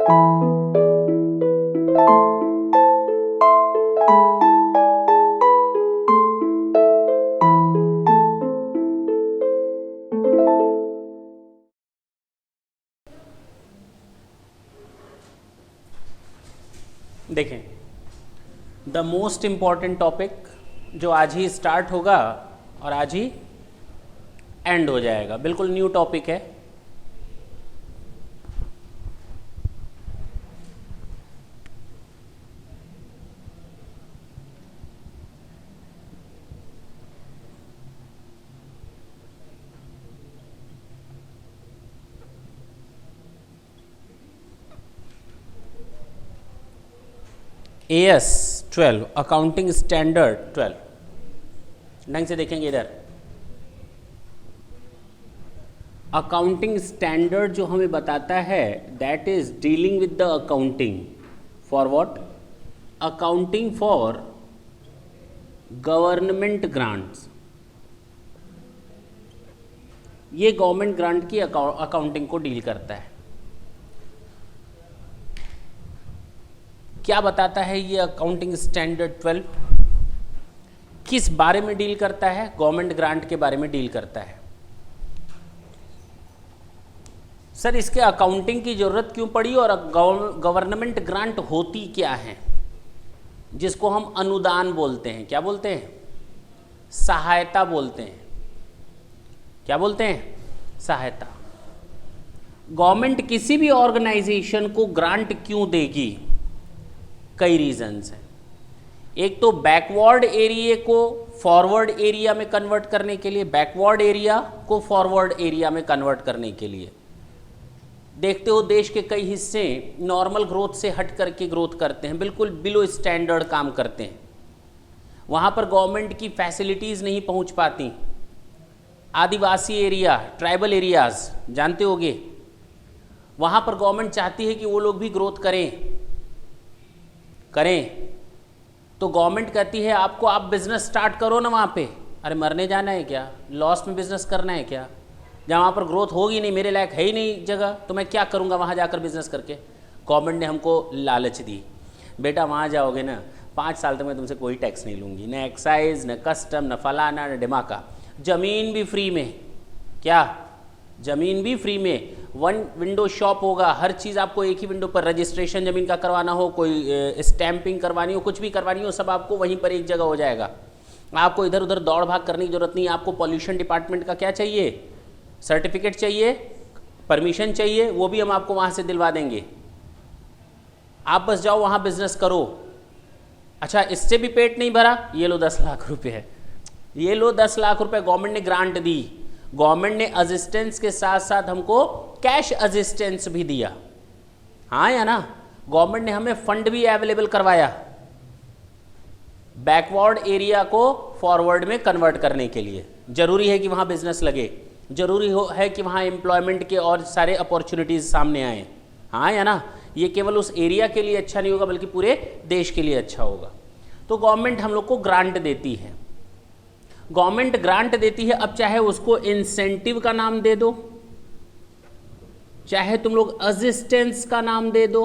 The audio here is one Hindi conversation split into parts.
देखें, द मोस्ट इम्पॉर्टेंट टॉपिक जो आज ही स्टार्ट होगा और आज ही एंड हो जाएगा, बिल्कुल न्यू टॉपिक है। AS 12 अकाउंटिंग स्टैंडर्ड 12 ढंग से देखेंगे इधर। अकाउंटिंग स्टैंडर्ड जो हमें बताता है that is dealing with the accounting for what? Accounting for government grants. ये गवर्नमेंट ग्रांट की अकाउंटिंग को डील करता है। क्या बताता है ये अकाउंटिंग स्टैंडर्ड 12? किस बारे में डील करता है? गवर्नमेंट ग्रांट के बारे में डील करता है। सर इसके अकाउंटिंग की जरूरत क्यों पड़ी और गवर्नमेंट ग्रांट होती क्या है? जिसको हम अनुदान बोलते हैं। क्या बोलते हैं? सहायता बोलते हैं। क्या बोलते हैं? सहायता। गवर्नमेंट किसी भी ऑर्गेनाइजेशन को ग्रांट क्यों देगी? कई रीजंस हैं। एक तो बैकवर्ड एरिया को फॉरवर्ड एरिया में कन्वर्ट करने के लिए, बैकवर्ड एरिया को फॉरवर्ड एरिया में कन्वर्ट करने के लिए। देखते हो देश के कई हिस्से नॉर्मल ग्रोथ से हट करके ग्रोथ करते हैं, बिल्कुल बिलो स्टैंडर्ड काम करते हैं। वहाँ पर गवर्नमेंट की फैसिलिटीज़ नहीं पहुँच पाती। आदिवासी एरिया, ट्राइबल एरियाज जानते होगे, वहाँ पर गवर्नमेंट चाहती है कि वो लोग भी ग्रोथ करें तो गवर्नमेंट कहती है आपको, आप बिजनेस स्टार्ट करो ना वहाँ पे। अरे मरने जाना है क्या? लॉस में बिजनेस करना है क्या? जहाँ वहाँ पर ग्रोथ होगी नहीं, मेरे लायक है ही नहीं जगह, तो मैं क्या करूँगा वहाँ जाकर बिजनेस करके? गवर्नमेंट ने हमको लालच दी, बेटा वहाँ जाओगे ना 5 साल तक मैं तुमसे कोई टैक्स नहीं लूँगी, न एक्साइज, न कस्टम, न फलाना, न डिमाका, ज़मीन भी फ्री में। क्या? ज़मीन भी फ्री में। 1 विंडो शॉप होगा, हर चीज़ आपको एक ही विंडो पर, रजिस्ट्रेशन ज़मीन का करवाना हो, कोई स्टैंपिंग करवानी हो, कुछ भी करवानी हो, सब आपको वहीं पर एक जगह हो जाएगा। आपको इधर उधर दौड़ भाग करने की जरूरत नहीं है। आपको पॉल्यूशन डिपार्टमेंट का क्या चाहिए? सर्टिफिकेट चाहिए, परमिशन चाहिए, वो भी हम आपको वहाँ से दिलवा देंगे। आप बस जाओ वहाँ बिजनेस करो। अच्छा इससे भी पेट नहीं भरा, ये लो 10 लाख रुपये है, ये लो 10 लाख रुपये गवर्नमेंट ने ग्रांट दी। गवर्नमेंट ने असिस्टेंस के साथ साथ हमको कैश असिस्टेंस भी दिया, हाँ या ना? गवर्नमेंट ने हमें फंड भी अवेलेबल करवाया बैकवर्ड एरिया को फॉरवर्ड में कन्वर्ट करने के लिए। जरूरी है कि वहाँ बिजनेस लगे, जरूरी है कि वहाँ एम्प्लॉयमेंट के और सारे अपॉर्चुनिटीज सामने आए, हाँ या ना? ये केवल उस एरिया के लिए अच्छा नहीं होगा बल्कि पूरे देश के लिए अच्छा होगा। तो गवर्नमेंट हम लोग को ग्रांट देती है। गवर्नमेंट ग्रांट देती है, अब चाहे उसको इंसेंटिव का नाम दे दो, चाहे तुम लोग असिस्टेंस का नाम दे दो,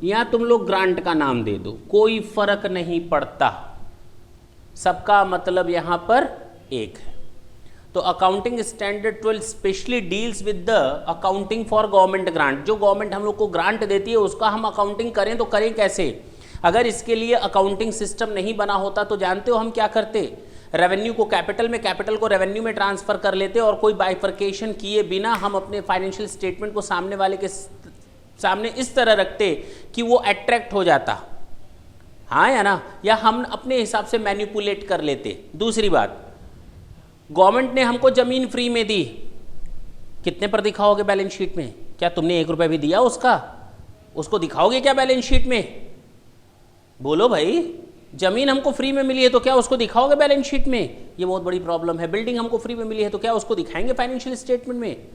या तुम लोग ग्रांट का नाम दे दो, कोई फर्क नहीं पड़ता, सबका मतलब यहां पर एक है। तो accounting standard 12 specially deals with the accounting for government grant. जो गवर्नमेंट हम लोग को ग्रांट देती है उसका हम अकाउंटिंग करें तो करें कैसे? अगर इसके लिए अकाउंटिंग सिस्टम नहीं बना होता तो जानते हो हम क्या करते? रेवेन्यू को कैपिटल में, कैपिटल को रेवेन्यू में ट्रांसफर कर लेते और कोई बाइफर्केशन किए बिना हम अपने फाइनेंशियल स्टेटमेंट को सामने वाले के सामने इस तरह रखते कि वो अट्रैक्ट हो जाता, हाँ या ना? या हम अपने हिसाब से मैनिपुलेट कर लेते। दूसरी बात, गवर्नमेंट ने हमको जमीन फ्री में दी, कितने पर दिखाओगे बैलेंस शीट में? क्या तुमने 1 रुपया भी दिया उसका? उसको दिखाओगे क्या बैलेंस शीट में? बोलो भाई, जमीन हमको फ्री में मिली है तो क्या उसको दिखाओगे बैलेंस शीट में? ये बहुत बड़ी प्रॉब्लम है। बिल्डिंग हमको फ्री में मिली है तो क्या उसको दिखाएंगे फाइनेंशियल स्टेटमेंट में?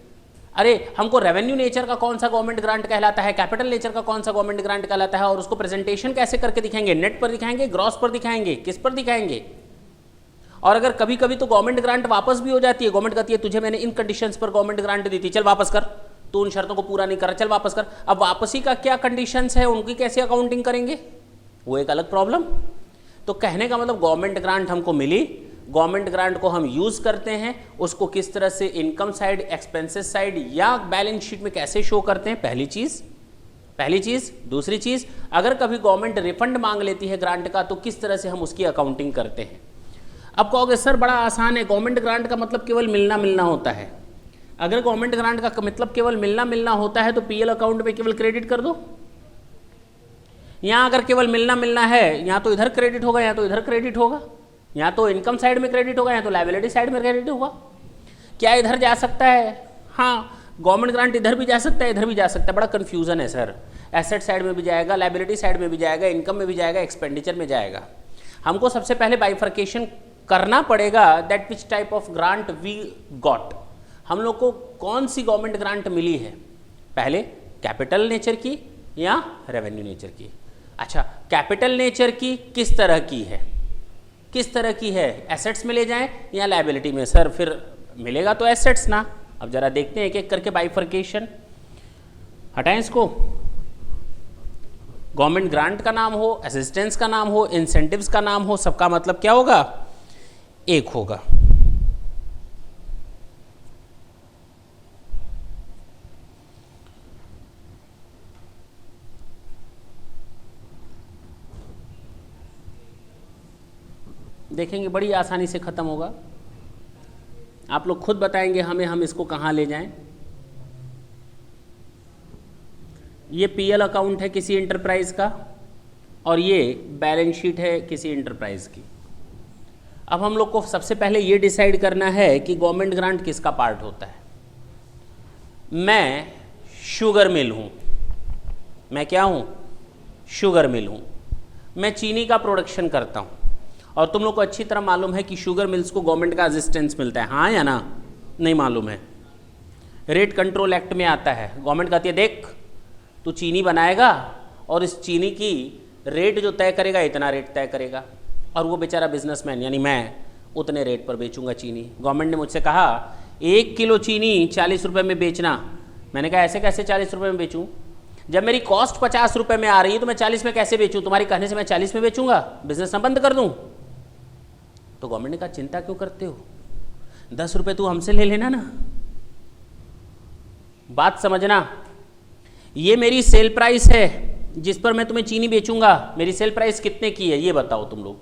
अरे हमको रेवेन्यू नेचर का कौन सा गवर्नमेंट ग्रांट कहलाता है, कैपिटल नेचर का कौन सा गवर्नमेंट ग्रांट कहलाता है, और उसको प्रेजेंटेशन कैसे करके दिखाएंगे? नेट पर दिखाएंगे, ग्रॉस पर दिखाएंगे, किस पर दिखाएंगे? और अगर कभी कभी तो गवर्नमेंट ग्रांट वापस भी हो जाती है, गवर्नमेंट कहती है तुझे मैंने इन कंडीशंस पर गवर्नमेंट ग्रांट दी थी, चल वापस कर, तो उन शर्तों को पूरा नहीं कर रहा, चल वापस कर। अब वापसी का क्या कंडीशंस है, उनकी कैसे अकाउंटिंग करेंगे, वो एक अलग प्रॉब्लम। तो कहने का मतलब गवर्नमेंट ग्रांट हमको मिली, गवर्नमेंट ग्रांट को हम यूज करते हैं, उसको किस तरह से इनकम साइड, एक्सपेंसेस साइड या बैलेंस शीट में कैसे शो करते हैं, पहली चीज। दूसरी चीज, अगर कभी गवर्नमेंट रिफंड मांग लेती है ग्रांट का तो किस तरह से हम उसकी अकाउंटिंग करते हैं। अब कहोगे सर बड़ा आसान है, गवर्नमेंट ग्रांट का मतलब केवल मिलना मिलना होता है। अगर गवर्नमेंट ग्रांट का मतलब केवल मिलना मिलना होता है तो पीएल अकाउंट में केवल क्रेडिट कर दो। यहां अगर केवल मिलना मिलना है, यहां तो इधर क्रेडिट होगा, यहां तो इधर क्रेडिट होगा, या तो इनकम साइड में क्रेडिट होगा, या तो लायबिलिटी साइड में क्रेडिट होगा। क्या इधर जा सकता है? हाँ, गवर्नमेंट ग्रांट इधर भी जा सकता है, इधर भी जा सकता है। बड़ा कंफ्यूजन है सर, एसेट साइड में भी जाएगा, लायबिलिटी साइड में भी जाएगा, इनकम में भी जाएगा, एक्सपेंडिचर में जाएगा। हमको सबसे पहले बाइफर्केशन करना पड़ेगा that which type of grant we got, हम लोग को कौन सी गवर्नमेंट ग्रांट मिली है, पहले कैपिटल नेचर की या रेवेन्यू नेचर की। अच्छा, कैपिटल नेचर की किस तरह की है, किस तरह की है, एसेट्स में ले जाएं या लायबिलिटी में? सर फिर मिलेगा तो एसेट्स ना। अब जरा देखते हैं एक एक करके बाइफर्केशन। हटाएं इसको, गवर्नमेंट ग्रांट का नाम हो, असिस्टेंस का नाम हो, इंसेंटिव्स का नाम हो, सबका मतलब क्या होगा, एक होगा। देखेंगे बड़ी आसानी से खत्म होगा। आप लोग खुद बताएंगे हमें हम इसको कहाँ ले जाएं। ये पीएल अकाउंट है किसी एंटरप्राइज का और ये बैलेंस शीट है किसी एंटरप्राइज की। अब हम लोग को सबसे पहले ये डिसाइड करना है कि गवर्नमेंट ग्रांट किसका पार्ट होता है। मैं शुगर मिल हूँ, मैं क्या हूँ, शुगर मिल हूँ। मैं चीनी का प्रोडक्शन करता हूँ और तुम लोग को अच्छी तरह मालूम है कि शुगर मिल्स को गवर्नमेंट का असिस्टेंस मिलता है, हाँ या ना? नहीं मालूम है? रेट कंट्रोल एक्ट में आता है, गवर्नमेंट कहती है देख तू चीनी बनाएगा और इस चीनी की रेट जो तय करेगा इतना रेट तय करेगा, और वो बेचारा बिजनेसमैन यानी मैं उतने रेट पर बेचूंगा चीनी। गवर्नमेंट ने मुझसे कहा 1 किलो चीनी 40 रुपये में बेचना। मैंने कहा ऐसे कैसे 40 रुपये में बेचूं, जब मेरी कॉस्ट 50 रुपये में आ रही है तो मैं 40 में कैसे बेचूं? तुम्हारी कहने से मैं 40 में बेचूंगा, बिजनेस ना बंद कर दूं? तो गवर्नमेंट ने कहा चिंता क्यों करते हो, 10 रुपये तू हमसे ले लेना ना। बात समझना, ये मेरी सेल प्राइस है जिस पर मैं तुम्हें चीनी बेचूंगा। मेरी सेल प्राइस कितने की है ये बताओ तुम लोग?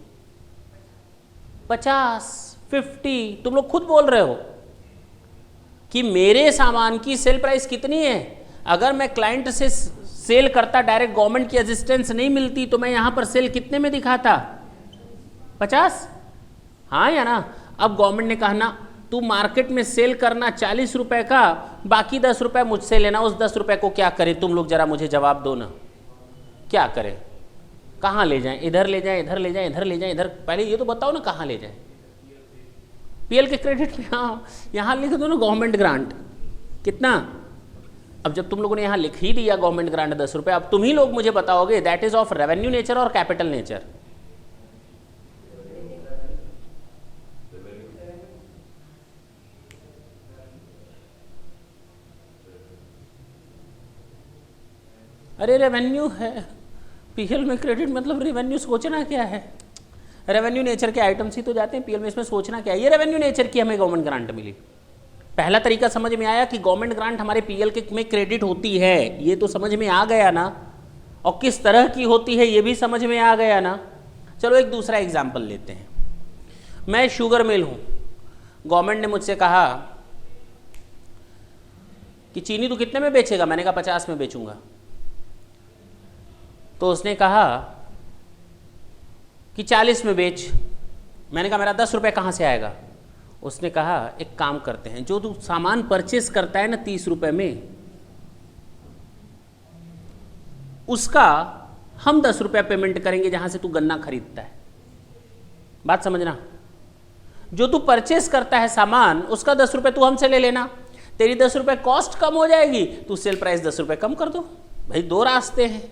50, 50। तुम लोग खुद बोल रहे हो कि मेरे सामान की सेल प्राइस कितनी है। अगर मैं क्लाइंट से सेल करता, डायरेक्ट गवर्नमेंट की असिस्टेंस नहीं मिलती, तो मैं यहां पर सेल कितने में दिखाता? 50, हाँ या ना? अब गवर्नमेंट ने कहा ना तू मार्केट में सेल करना 40 रुपए का, बाकी 10 रुपए मुझसे लेना। उस 10 रुपए को क्या करें तुम लोग, जरा मुझे जवाब दो ना, क्या करें, कहाँ ले जाएं? इधर ले जाएं, इधर ले जाएं, इधर ले जाएं, इधर? पहले ये तो बताओ ना कहाँ ले जाएं। पीएल के क्रेडिट में, हाँ यहाँ लिख दो ना गवर्नमेंट ग्रांट कितना। अब जब तुम लोगों ने यहाँ लिख ही दिया गवर्नमेंट ग्रांट 10 रुपए, अब तुम ही लोग मुझे बताओगे that is of revenue nature और कैपिटल नेचर? अरे रेवेन्यू है, पीएल में क्रेडिट मतलब रेवेन्यू, सोचना क्या है? रेवेन्यू नेचर के आइटम्स ही तो जाते हैं पीएल में, इसमें सोचना क्या है? ये रेवेन्यू नेचर की हमें गवर्नमेंट ग्रांट मिली। पहला तरीका समझ में आया कि गवर्नमेंट ग्रांट हमारे पीएल के में क्रेडिट होती है, ये तो समझ में आ गया ना, और किस तरह की होती है ये भी समझ में आ गया ना। चलो एक दूसरा एग्जाम्पल लेते हैं। मैं शुगर मिल हूँ, गवर्नमेंट ने मुझसे कहा कि चीनी तू कितने में बेचेगा? मैंने कहा 50 में बेचूंगा। तो उसने कहा कि 40 में बेच। मैंने कहा मेरा 10 रुपये कहाँ से आएगा? उसने कहा एक काम करते हैं, जो तू सामान परचेस करता है ना 30 रुपये में, उसका हम 10 रुपये पेमेंट करेंगे जहां से तू गन्ना खरीदता है। बात समझना, जो तू परचेस करता है सामान उसका 10 रुपये तू हमसे ले लेना, तेरी 10 रुपये कॉस्ट कम हो जाएगी, तू सेल प्राइस 10 रुपये कम कर दो। भाई दो रास्ते हैं,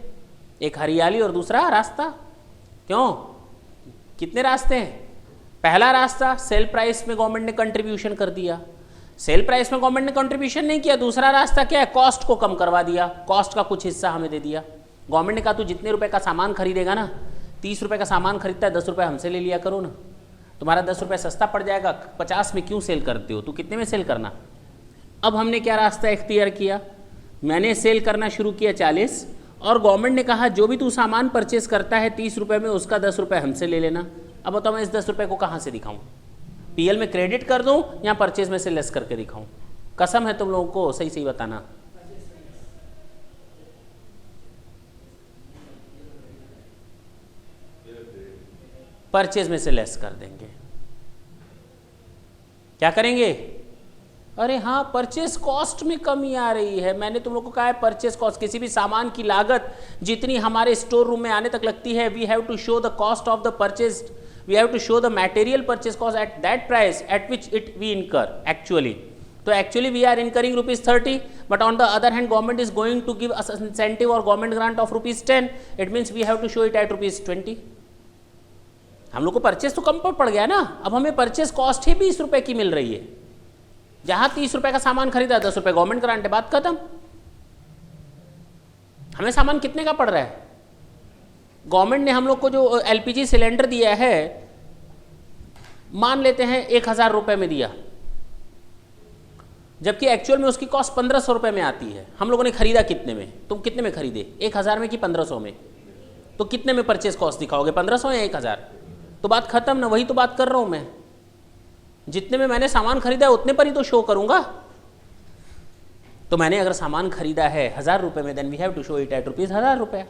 एक हरियाली और दूसरा रास्ता। क्यों, कितने रास्ते हैं? पहला रास्ता सेल प्राइस में गवर्नमेंट ने कंट्रीब्यूशन कर दिया, सेल प्राइस में गवर्नमेंट ने कंट्रीब्यूशन नहीं किया, दूसरा रास्ता क्या है, कॉस्ट को कम करवा दिया, कॉस्ट का कुछ हिस्सा हमें दे दिया। गवर्नमेंट ने कहा तू जितने रुपए का सामान खरीदेगा ना, 30 रुपए का सामान खरीदता है, 10 रुपए हमसे ले लिया करो ना, तुम्हारा 10 रुपये सस्ता पड़ जाएगा, 50 में क्यों सेल करते हो, तू कितने में सेल करना। अब हमने क्या रास्ता इख्तियार किया, मैंने सेल करना शुरू किया 40, और गवर्नमेंट ने कहा जो भी तू सामान परचेस करता है 30 रुपये में, उसका 10 रुपये हमसे ले लेना। अब बताओ मैं इस 10 रुपये को कहाँ से दिखाऊँ, पीएल में क्रेडिट कर दूँ या परचेज में से लेस करके दिखाऊँ। कसम है तुम लोगों को सही सही बताना। परचेज में से लेस कर देंगे। क्या करेंगे, अरे हाँ परचेज कॉस्ट में कमी आ रही है। मैंने तुम लोग को कहा है परचेज कॉस्ट, किसी भी सामान की लागत जितनी हमारे स्टोर रूम में आने तक लगती है, we have to show the cost of the purchase, we have to show the material purchase cost at that price at which it we incur actually. तो actually we are incurring ₹30, but on the other hand government is going to give us incentive और government grant of ₹10, it means we have to show it at ₹20। हम लोग को परचेस तो कम पड़ गया ना, अब हमें परचेस कॉस्ट ही 20 रुपए की मिल रही है। जहां 30 रुपए का सामान खरीदा 10 रुपए गवर्नमेंट ग्रांट है, बात खत्म। हमें सामान कितने का पड़ रहा है, गवर्नमेंट ने हम लोग को जो एलपीजी सिलेंडर दिया है, मान लेते हैं 1000 रुपए में दिया, जबकि एक्चुअल में उसकी कॉस्ट 1500 रुपए में आती है। हम लोगों ने खरीदा कितने में, तुम कितने में खरीदे, 1000 में कि 1500 में, तो कितने में परचेस कॉस्ट दिखाओगे, 1500 या 1000, तो बात खत्म ना। वही तो बात कर रहा हूं मैं, जितने में मैंने सामान खरीदा है उतने पर ही तो शो करूंगा। तो मैंने अगर सामान खरीदा है 1000 रुपए में, then we have to show it at ₹1000।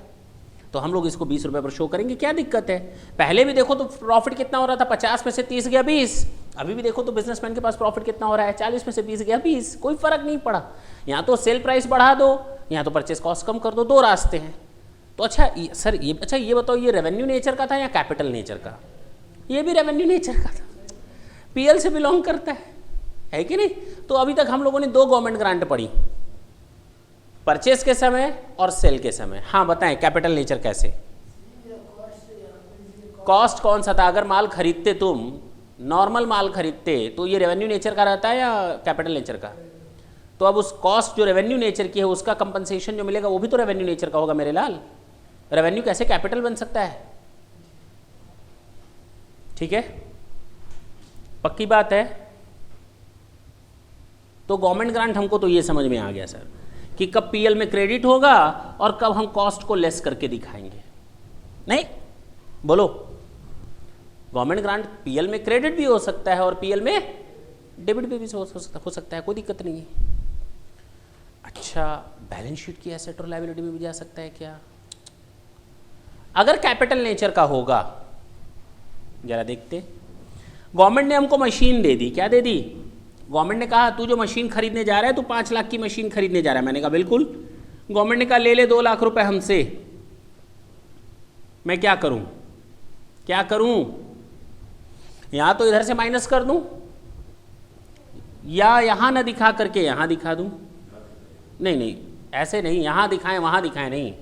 तो हम लोग इसको 20 रुपए पर शो करेंगे, क्या दिक्कत है। पहले भी देखो तो प्रॉफिट कितना हो रहा था, 50 में से 30 गया 20। अभी भी देखो तो बिजनेसमैन के पास प्रॉफिट कितना हो रहा है, 40 में से 20 गया 20, कोई फर्क नहीं पड़ा। यहाँ तो सेल प्राइस बढ़ा दो, यहाँ तो परचेस कॉस्ट कम कर दो, दो रास्ते हैं। तो अच्छा सर ये बताओ, ये रेवेन्यू नेचर का था या कैपिटल नेचर का, ये भी रेवेन्यू नेचर का था, पीएल से बिलोंग करता है कि नहीं। तो अभी तक हम लोगों ने 2 गवर्नमेंट ग्रांट पढ़ी, परचेस के समय और सेल के समय। हाँ बताएं कैपिटल नेचर कैसे, कॉस्ट कौन सा था, अगर माल खरीदते तुम नॉर्मल माल खरीदते तो ये रेवेन्यू नेचर का रहता है या कैपिटल नेचर का। तो अब उस कॉस्ट जो रेवेन्यू नेचर की है उसका कंपनसेशन जो मिलेगा वो भी तो रेवेन्यू नेचर का होगा मेरे लाल। रेवेन्यू कैसे कैपिटल बन सकता है, ठीक है, पक्की बात है। तो गवर्नमेंट ग्रांट हमको तो ये समझ में आ गया सर कि कब पीएल में क्रेडिट होगा और कब हम कॉस्ट को लेस करके दिखाएंगे। नहीं बोलो, गवर्नमेंट ग्रांट पीएल में क्रेडिट भी हो सकता है और पीएल में डेबिट भी हो सकता है, कोई दिक्कत नहीं है। अच्छा बैलेंस शीट की एसेट और लायबिलिटी में भी जा सकता है क्या, अगर कैपिटल नेचर का होगा। जरा देखते, गवर्नमेंट ने हमको मशीन दे दी, क्या दे दी, गवर्नमेंट ने कहा तू जो मशीन खरीदने जा रहा है, तू 5 लाख की मशीन खरीदने जा रहा है। मैंने कहा बिल्कुल। गवर्नमेंट ने कहा ले 2 लाख रुपए हमसे। मैं क्या करूं, क्या करूं, यहां तो इधर से माइनस कर दूं या यहां ना दिखा करके यहां दिखा दूं। नहीं ऐसे नहीं, यहां दिखाएं वहां दिखाएं नहीं,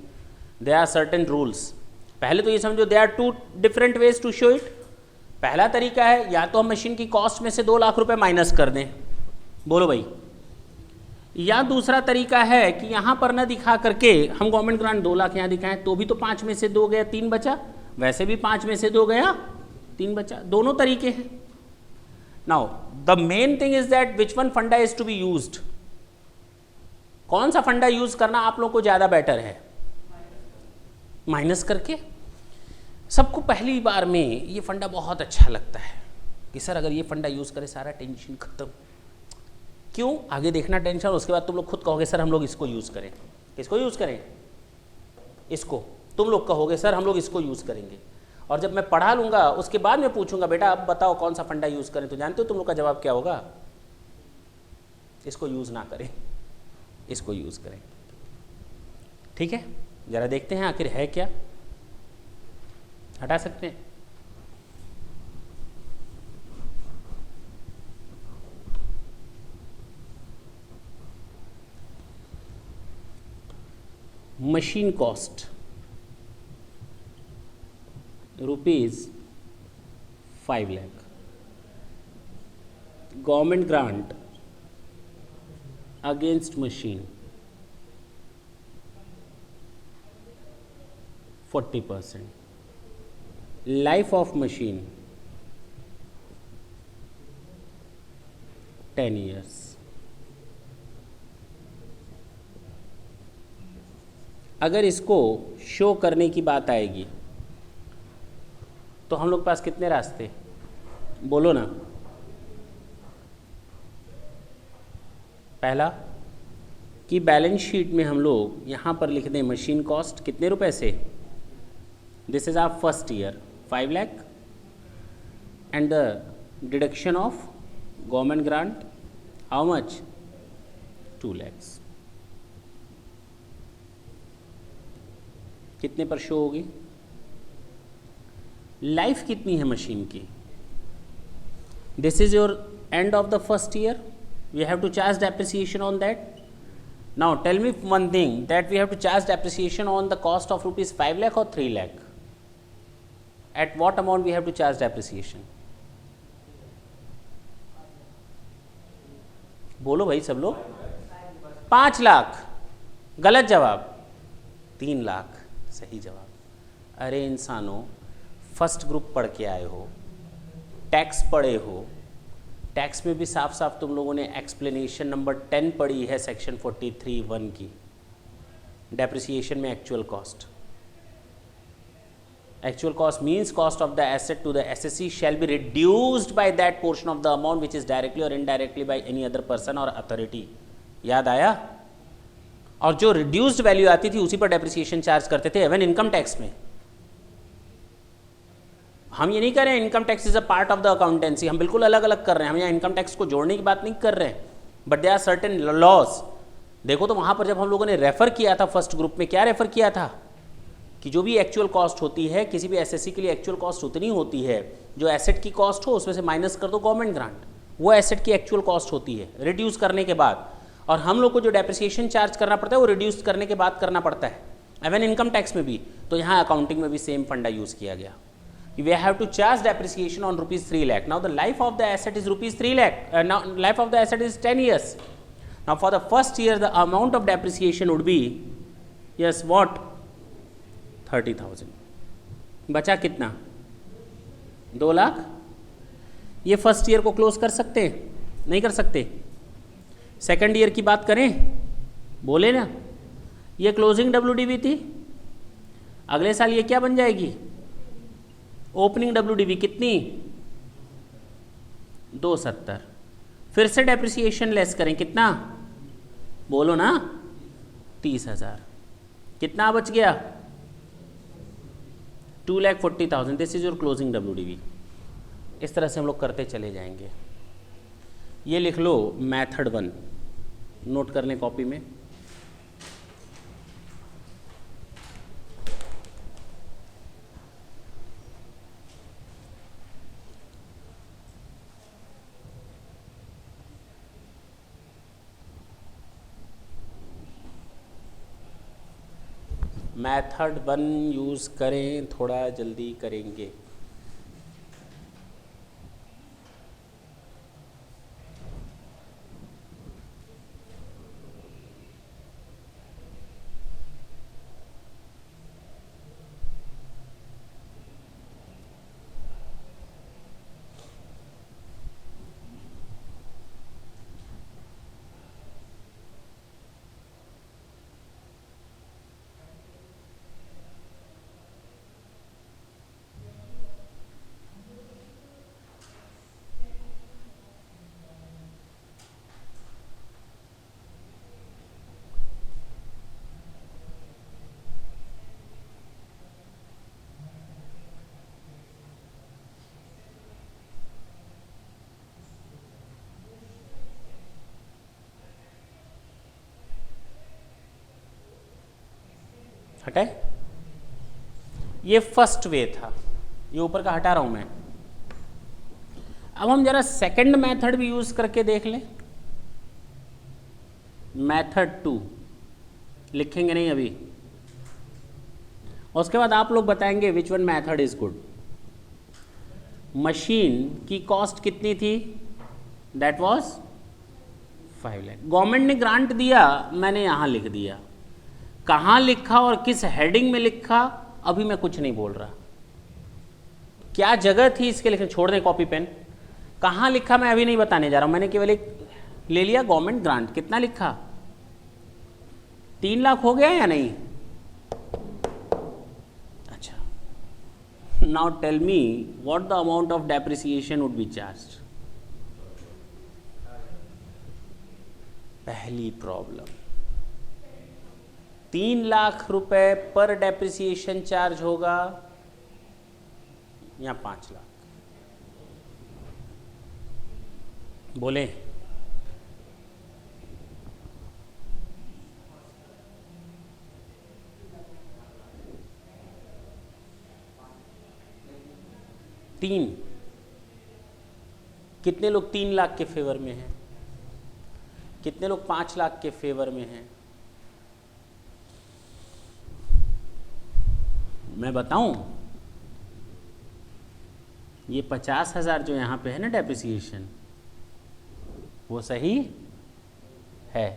दे आर सर्टेन रूल्स। पहले तो ये समझो they are 2 different ways to show it. पहला तरीका है या तो हम मशीन की कॉस्ट में से 2 लाख रुपए माइनस कर दें, बोलो भाई, या दूसरा तरीका है कि यहां पर ना दिखा करके हम गवर्नमेंट ग्रांट 2 लाख यहां दिखाएं, तो भी तो 5 में से 2 गया 3 बचा, वैसे भी 5 में से 2 गया 3 बचा, दोनों तरीके हैं। Now the main thing is that which one फंडा इज टू बी यूज्ड, कौन सा फंडा यूज करना आप लोग को ज्यादा बेटर है, माइनस करके। सबको पहली बार में ये फंडा बहुत अच्छा लगता है कि सर अगर ये फंडा यूज करें सारा टेंशन खत्म। क्यों, आगे देखना टेंशन, उसके बाद तुम लोग खुद कहोगे सर हम लोग इसको यूज करें। किसको यूज करें, इसको। तुम लोग कहोगे सर हम लोग इसको यूज करेंगे, और जब मैं पढ़ा लूंगा उसके बाद मैं पूछूंगा बेटा अब बताओ कौन सा फंडा यूज करें, तो जानते हो तुम लोग का जवाब क्या होगा, इसको यूज ना करें, इसको यूज करें। ठीक है, जरा देखते हैं आखिर है क्या, हटा सकते हैं। Machine cost ₹5 lakh, government grant against machine 40%, life of machine 10 years। अगर इसको शो करने की बात आएगी तो हम लोग के पास कितने रास्ते, बोलो ना। पहला कि बैलेंस शीट में हम लोग यहाँ पर लिख दें मशीन कॉस्ट कितने रुपए से, this is our first year 5 lakh and the deduction of government grant how much 2 lakhs। कितने पर शो होगी, लाइफ कितनी है मशीन की, this is your end of the first year, we have to charge depreciation on that. Now tell me one thing, that we have to charge depreciation on the cost of rupees 5 lakh or 3 lakh, at what amount we have to charge depreciation? बोलो भाई सब लोग। 5 लाख गलत जवाब, 3 लाख सही जवाब। अरे इंसानों, फर्स्ट ग्रुप पढ़ के आए हो, टैक्स पढ़े हो, टैक्स में भी साफ साफ तुम लोगों ने एक्सप्लेनेशन नंबर 10 पढ़ी है सेक्शन 43(1) की, डेप्रिसिएशन में actual cost. Actual cost means cost of the asset to the SSC shall be reduced by that portion of the amount which is directly or indirectly by any other person or authority. याद आया? और जो रिड्यूस्ड वैल्यू आती थी उसी पर डेप्रिसिएशन चार्ज करते थे इवन इनकम टैक्स में। हम ये नहीं कर रहे हैं income tax is a part of the accountancy, हम बिल्कुल अलग अलग कर रहे हैं। हम यहाँ इनकम टैक्स को जोड़ने की बात नहीं कर रहे हैं, but they are certain laws. देखो तो वहाँ पर जब हम लोगों ने रेफर किया था फर्स्ट ग्रुप में, क्या रेफर किया था कि जो भी एक्चुअल कॉस्ट होती है किसी भी एसएससी के लिए, एक्चुअल कॉस्ट उतनी होती है जो एसेट की कॉस्ट हो उसमें से माइनस कर दो गवर्नमेंट ग्रांट, वो एसेट की एक्चुअल कॉस्ट होती है रिड्यूस करने के बाद। और हम लोग को जो डेप्रिसिएशन चार्ज करना पड़ता है वो रिड्यूस करने के बाद करना पड़ता है, इवन इनकम टैक्स में भी। तो यहाँ अकाउंटिंग में भी सेम फंडा यूज किया गया। We have to charge depreciation on rupees 3 lakh. Now the life of the asset is rupees 3 lakh. Now life of the asset is 10 years. Now for the first year the amount of depreciation would be, yes, what? 30,000. बचा कितना? 2 लाख। ये फर्स्ट ईयर को क्लोज कर सकते हैं? नहीं कर सकते। सेकंड ईयर की बात करें, बोले ना, ये क्लोजिंग WDV थी, अगले साल ये क्या बन जाएगी? ओपनिंग WDV कितनी? 270। फिर से डेप्रिसिएशन लेस करें, कितना? बोलो ना, 30,000। कितना बच गया? 2,40,000। This is your closing WDV। इस तरह से हम लोग करते चले जाएंगे। ये लिख लो मेथड 1, नोट कर लें कॉपी में। मेथड 1 यूज़ करें, थोड़ा जल्दी करेंगे। हटाए, ये फर्स्ट वे था, ये ऊपर का हटा रहा हूं मैं। अब हम जरा सेकंड मेथड भी यूज करके देख लें। मेथड 2 लिखेंगे नहीं अभी, उसके बाद आप लोग बताएंगे which one method is good. Machine की कॉस्ट कितनी थी? दैट वाज 5 लाख गवर्नमेंट ने ग्रांट दिया, मैंने यहाँ लिख दिया। कहाँ लिखा और किस हेडिंग में लिखा अभी मैं कुछ नहीं बोल रहा, क्या जगह थी इसके लिखने, छोड़ दें कॉपी पेन। कहाँ लिखा मैं अभी नहीं बताने जा रहा हूँ, मैंने केवल एक ले लिया गवर्नमेंट ग्रांट। कितना लिखा? 3 लाख हो गया या नहीं? अच्छा, now tell me what the amount of depreciation would be charged. पहली प्रॉब्लम, 3 लाख रुपए पर डेप्रिसिएशन चार्ज होगा या 5 लाख? बोले। तीन। कितने लोग 3 लाख के फेवर में हैं? कितने लोग 5 लाख के फेवर में हैं? मैं बताऊं, ये 50,000 जो यहां पे है ना डेप्रिसिएशन, वो सही है?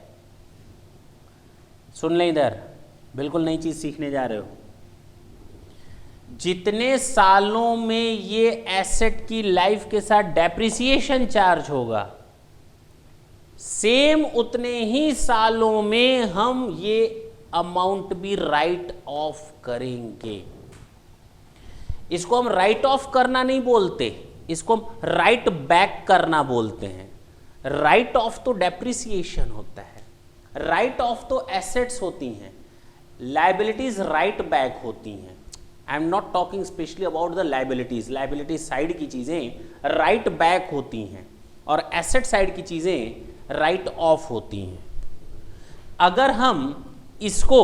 सुन लें इधर, बिल्कुल नई चीज सीखने जा रहे हो। जितने सालों में ये एसेट की लाइफ के साथ डेप्रिसिएशन चार्ज होगा, सेम उतने ही सालों में हम ये अमाउंट भी राइट ऑफ करेंगे। इसको हम राइट ऑफ करना नहीं बोलते, इसको हम राइट बैक करना बोलते हैं। राइट ऑफ तो डेप्रिसिएशन होता है, राइट ऑफ तो एसेट्स होती हैं, लाइबिलिटीज राइट बैक होती हैं। आई am not talking specially about the liabilities, liabilities side की चीजें राइट बैक होती हैं और एसेट साइड की चीजें राइट ऑफ होती हैं। अगर हम इसको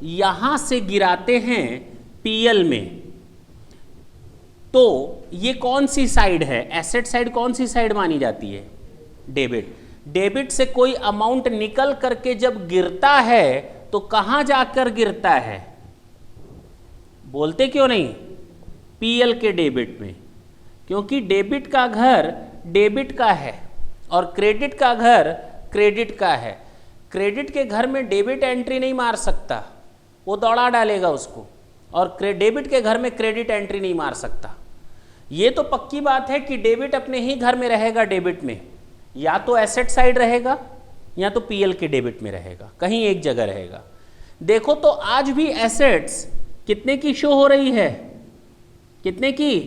यहां से गिराते हैं पीएल में, तो ये कौन सी साइड है? एसेट साइड कौन सी साइड मानी जाती है? डेबिट। डेबिट से कोई अमाउंट निकल करके जब गिरता है तो कहां जाकर गिरता है? बोलते क्यों नहीं? पीएल के डेबिट में, क्योंकि डेबिट का घर डेबिट का है और क्रेडिट का घर क्रेडिट का है। क्रेडिट के घर में डेबिट एंट्री नहीं मार सकता, वो दौड़ा डालेगा उसको, और डेबिट के घर में क्रेडिट एंट्री नहीं मार सकता। ये तो पक्की बात है कि डेबिट अपने ही घर में रहेगा, डेबिट में या तो एसेट साइड रहेगा या तो पीएल के डेबिट में रहेगा, कहीं एक जगह रहेगा। देखो तो आज भी एसेट्स कितने की शो हो रही है? कितने की?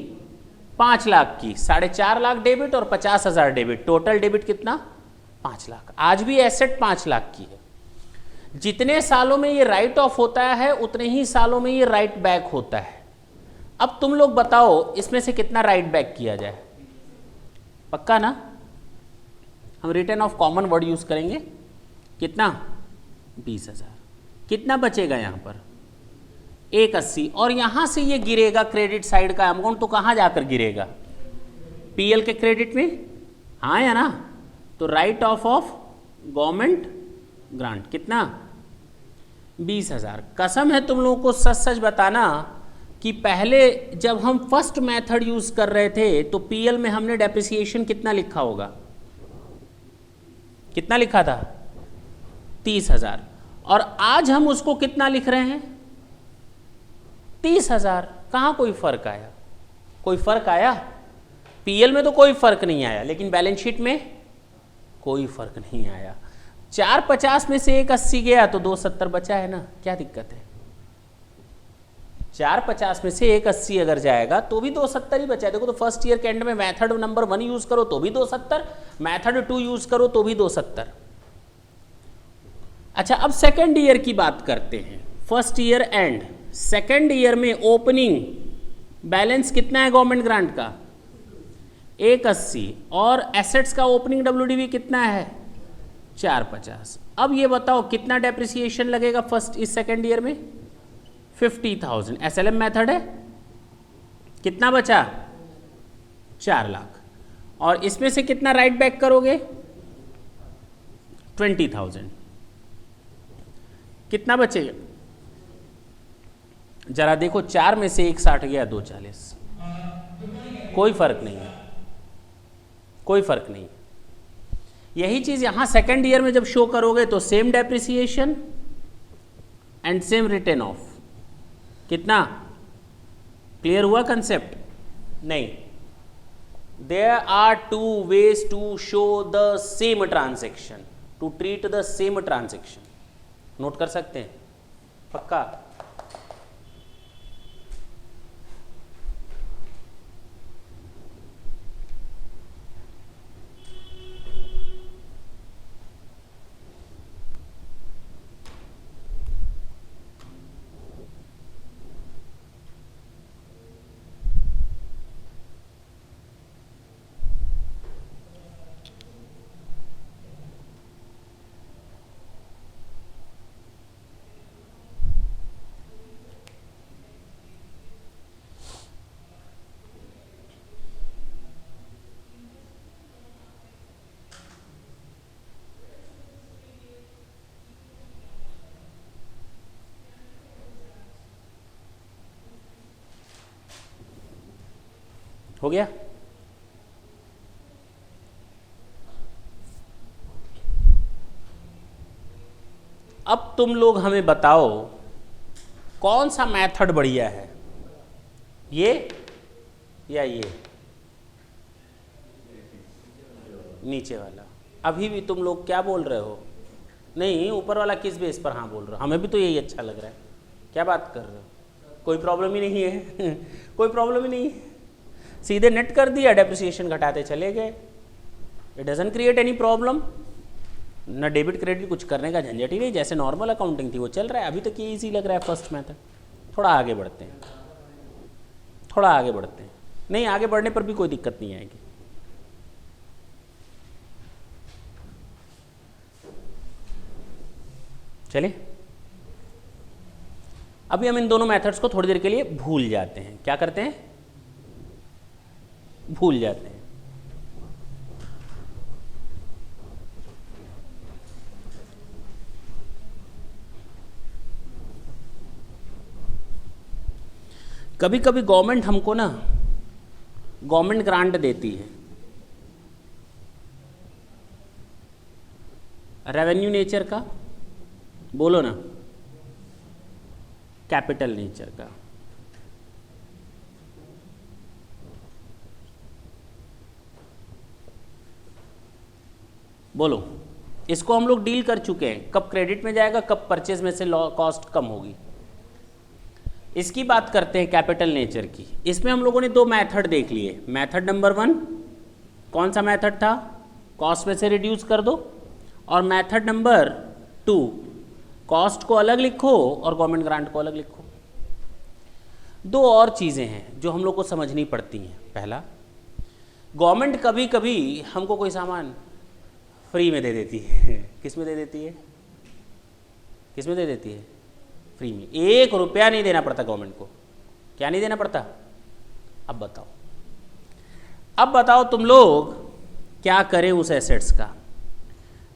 5 लाख की। 4.5 लाख डेबिट और 50,000 डेबिट, टोटल डेबिट कितना? 5 लाख। आज भी एसेट 5 लाख की है। जितने सालों में ये राइट ऑफ होता है उतने ही सालों में ये राइट बैक होता है। अब तुम लोग बताओ इसमें से कितना राइट बैक किया जाए? पक्का ना? हम return of common word use करेंगे। कितना? 20,000। कितना बचेगा यहां पर? 180। और यहां से ये गिरेगा क्रेडिट साइड का अमाउंट, तो कहां जाकर गिरेगा? पीएल के क्रेडिट में, हाँ या ना? तो राइट ऑफ गवर्नमेंट ग्रांट कितना? 20,000। कसम है तुम लोगों को सच सच बताना कि पहले जब हम फर्स्ट मेथड यूज कर रहे थे तो पीएल में हमने डेप्रिसिएशन कितना लिखा होगा? कितना लिखा था? 30,000। और आज हम उसको कितना लिख रहे हैं? 30,000। कहां कोई फर्क आया? कोई फर्क आया? पीएल में तो कोई फर्क नहीं आया, लेकिन बैलेंस शीट में कोई फर्क नहीं आया। 450 में से 180 गया तो 270 बचा है ना, क्या दिक्कत है? 450 में से 180 अगर जाएगा तो भी 270 ही बचा है। देखो तो फर्स्ट ईयर के एंड में मेथड नंबर 1 यूज करो तो भी 270, मेथड 2 यूज करो तो भी 270। अच्छा, अब सेकेंड ईयर की बात करते हैं। First year and second year में ओपनिंग बैलेंस कितना है गवर्नमेंट ग्रांट का? 180। और एसेट्स का ओपनिंग डब्ल्यूडीवी कितना है? 450। अब ये बताओ कितना डेप्रिसिएशन लगेगा फर्स्ट इस सेकेंड ईयर में? 50,000। एसएलएम मेथड है। कितना बचा? 4 लाख। और इसमें से कितना राइट बैक करोगे? 20,000। कितना बचेगा? जरा देखो, 4 में से 1 60 गया, 2 40। कोई फर्क नहीं है, कोई फर्क नहीं। यही चीज यहां सेकेंड ईयर में जब शो करोगे तो same depreciation and same return of. कितना क्लियर हुआ कंसेप्ट? नहीं, there are two ways to show the same transaction, to treat the same transaction. Note कर सकते हैं पक्का? हो गया? अब तुम लोग हमें बताओ कौन सा मेथड बढ़िया है, ये या ये? नीचे वाला। अभी भी तुम लोग क्या बोल रहे हो? नहीं, ऊपर वाला किस बेस पर हाँ बोल रहे हो? हमें भी तो यही अच्छा लग रहा है। क्या बात कर रहे हो? कोई प्रॉब्लम ही नहीं है कोई प्रॉब्लम ही नहीं है, सीधे नेट कर दिया, डेप्रिसिएशन घटाते चले गए। It doesn't create any problem, ना डेबिट क्रेडिट कुछ करने का झंझट ही नहीं, जैसे नॉर्मल अकाउंटिंग थी वो चल रहा है। अभी तक ये इजी लग रहा है फर्स्ट मेथड। थोड़ा आगे बढ़ते हैं, थोड़ा आगे बढ़ते हैं। नहीं, आगे बढ़ने पर भी कोई दिक्कत नहीं आएगी। चलिए, अभी हम इन दोनों मेथड्स को थोड़ी देर के लिए भूल जाते हैं। क्या करते हैं? भूल जाते हैं। कभी कभी गवर्नमेंट हमको ना गवर्नमेंट ग्रांट देती है, रेवेन्यू नेचर का, बोलो ना, कैपिटल नेचर का। बोलो, इसको हम लोग डील कर चुके हैं, कब क्रेडिट में जाएगा, कब परचेज में से कॉस्ट कम होगी। इसकी बात करते हैं कैपिटल नेचर की। इसमें हम लोगों ने दो मेथड देख लिए। मेथड नंबर 1 कौन सा मेथड था? कॉस्ट में से रिड्यूस कर दो। और मेथड नंबर 2 कॉस्ट को अलग लिखो और गवर्नमेंट ग्रांट को अलग लिखो। दो और चीज़ें हैं जो हम लोग को समझनी पड़ती हैं। पहला, गवर्नमेंट कभी कभी हमको कोई सामान फ्री में दे देती है। किस में दे देती है? किस में दे देती है? फ्री में। 1 रुपया नहीं देना पड़ता गवर्नमेंट को। क्या नहीं देना पड़ता? अब बताओ, अब बताओ तुम लोग क्या करें उस एसेट्स का।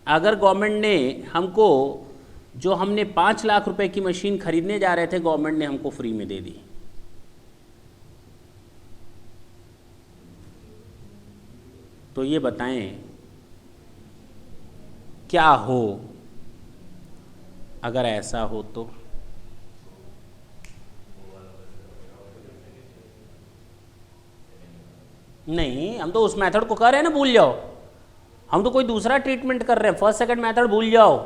अगर गवर्नमेंट ने हमको, जो हमने 5 लाख रुपए की मशीन खरीदने जा रहे थे, गवर्नमेंट ने हमको फ्री में दे दी, तो ये बताएं क्या हो अगर ऐसा हो तो? नहीं, हम तो उस मेथड को कर रहे हैं ना, भूल जाओ। हम तो कोई दूसरा ट्रीटमेंट कर रहे हैं, फर्स्ट सेकंड मेथड भूल जाओ।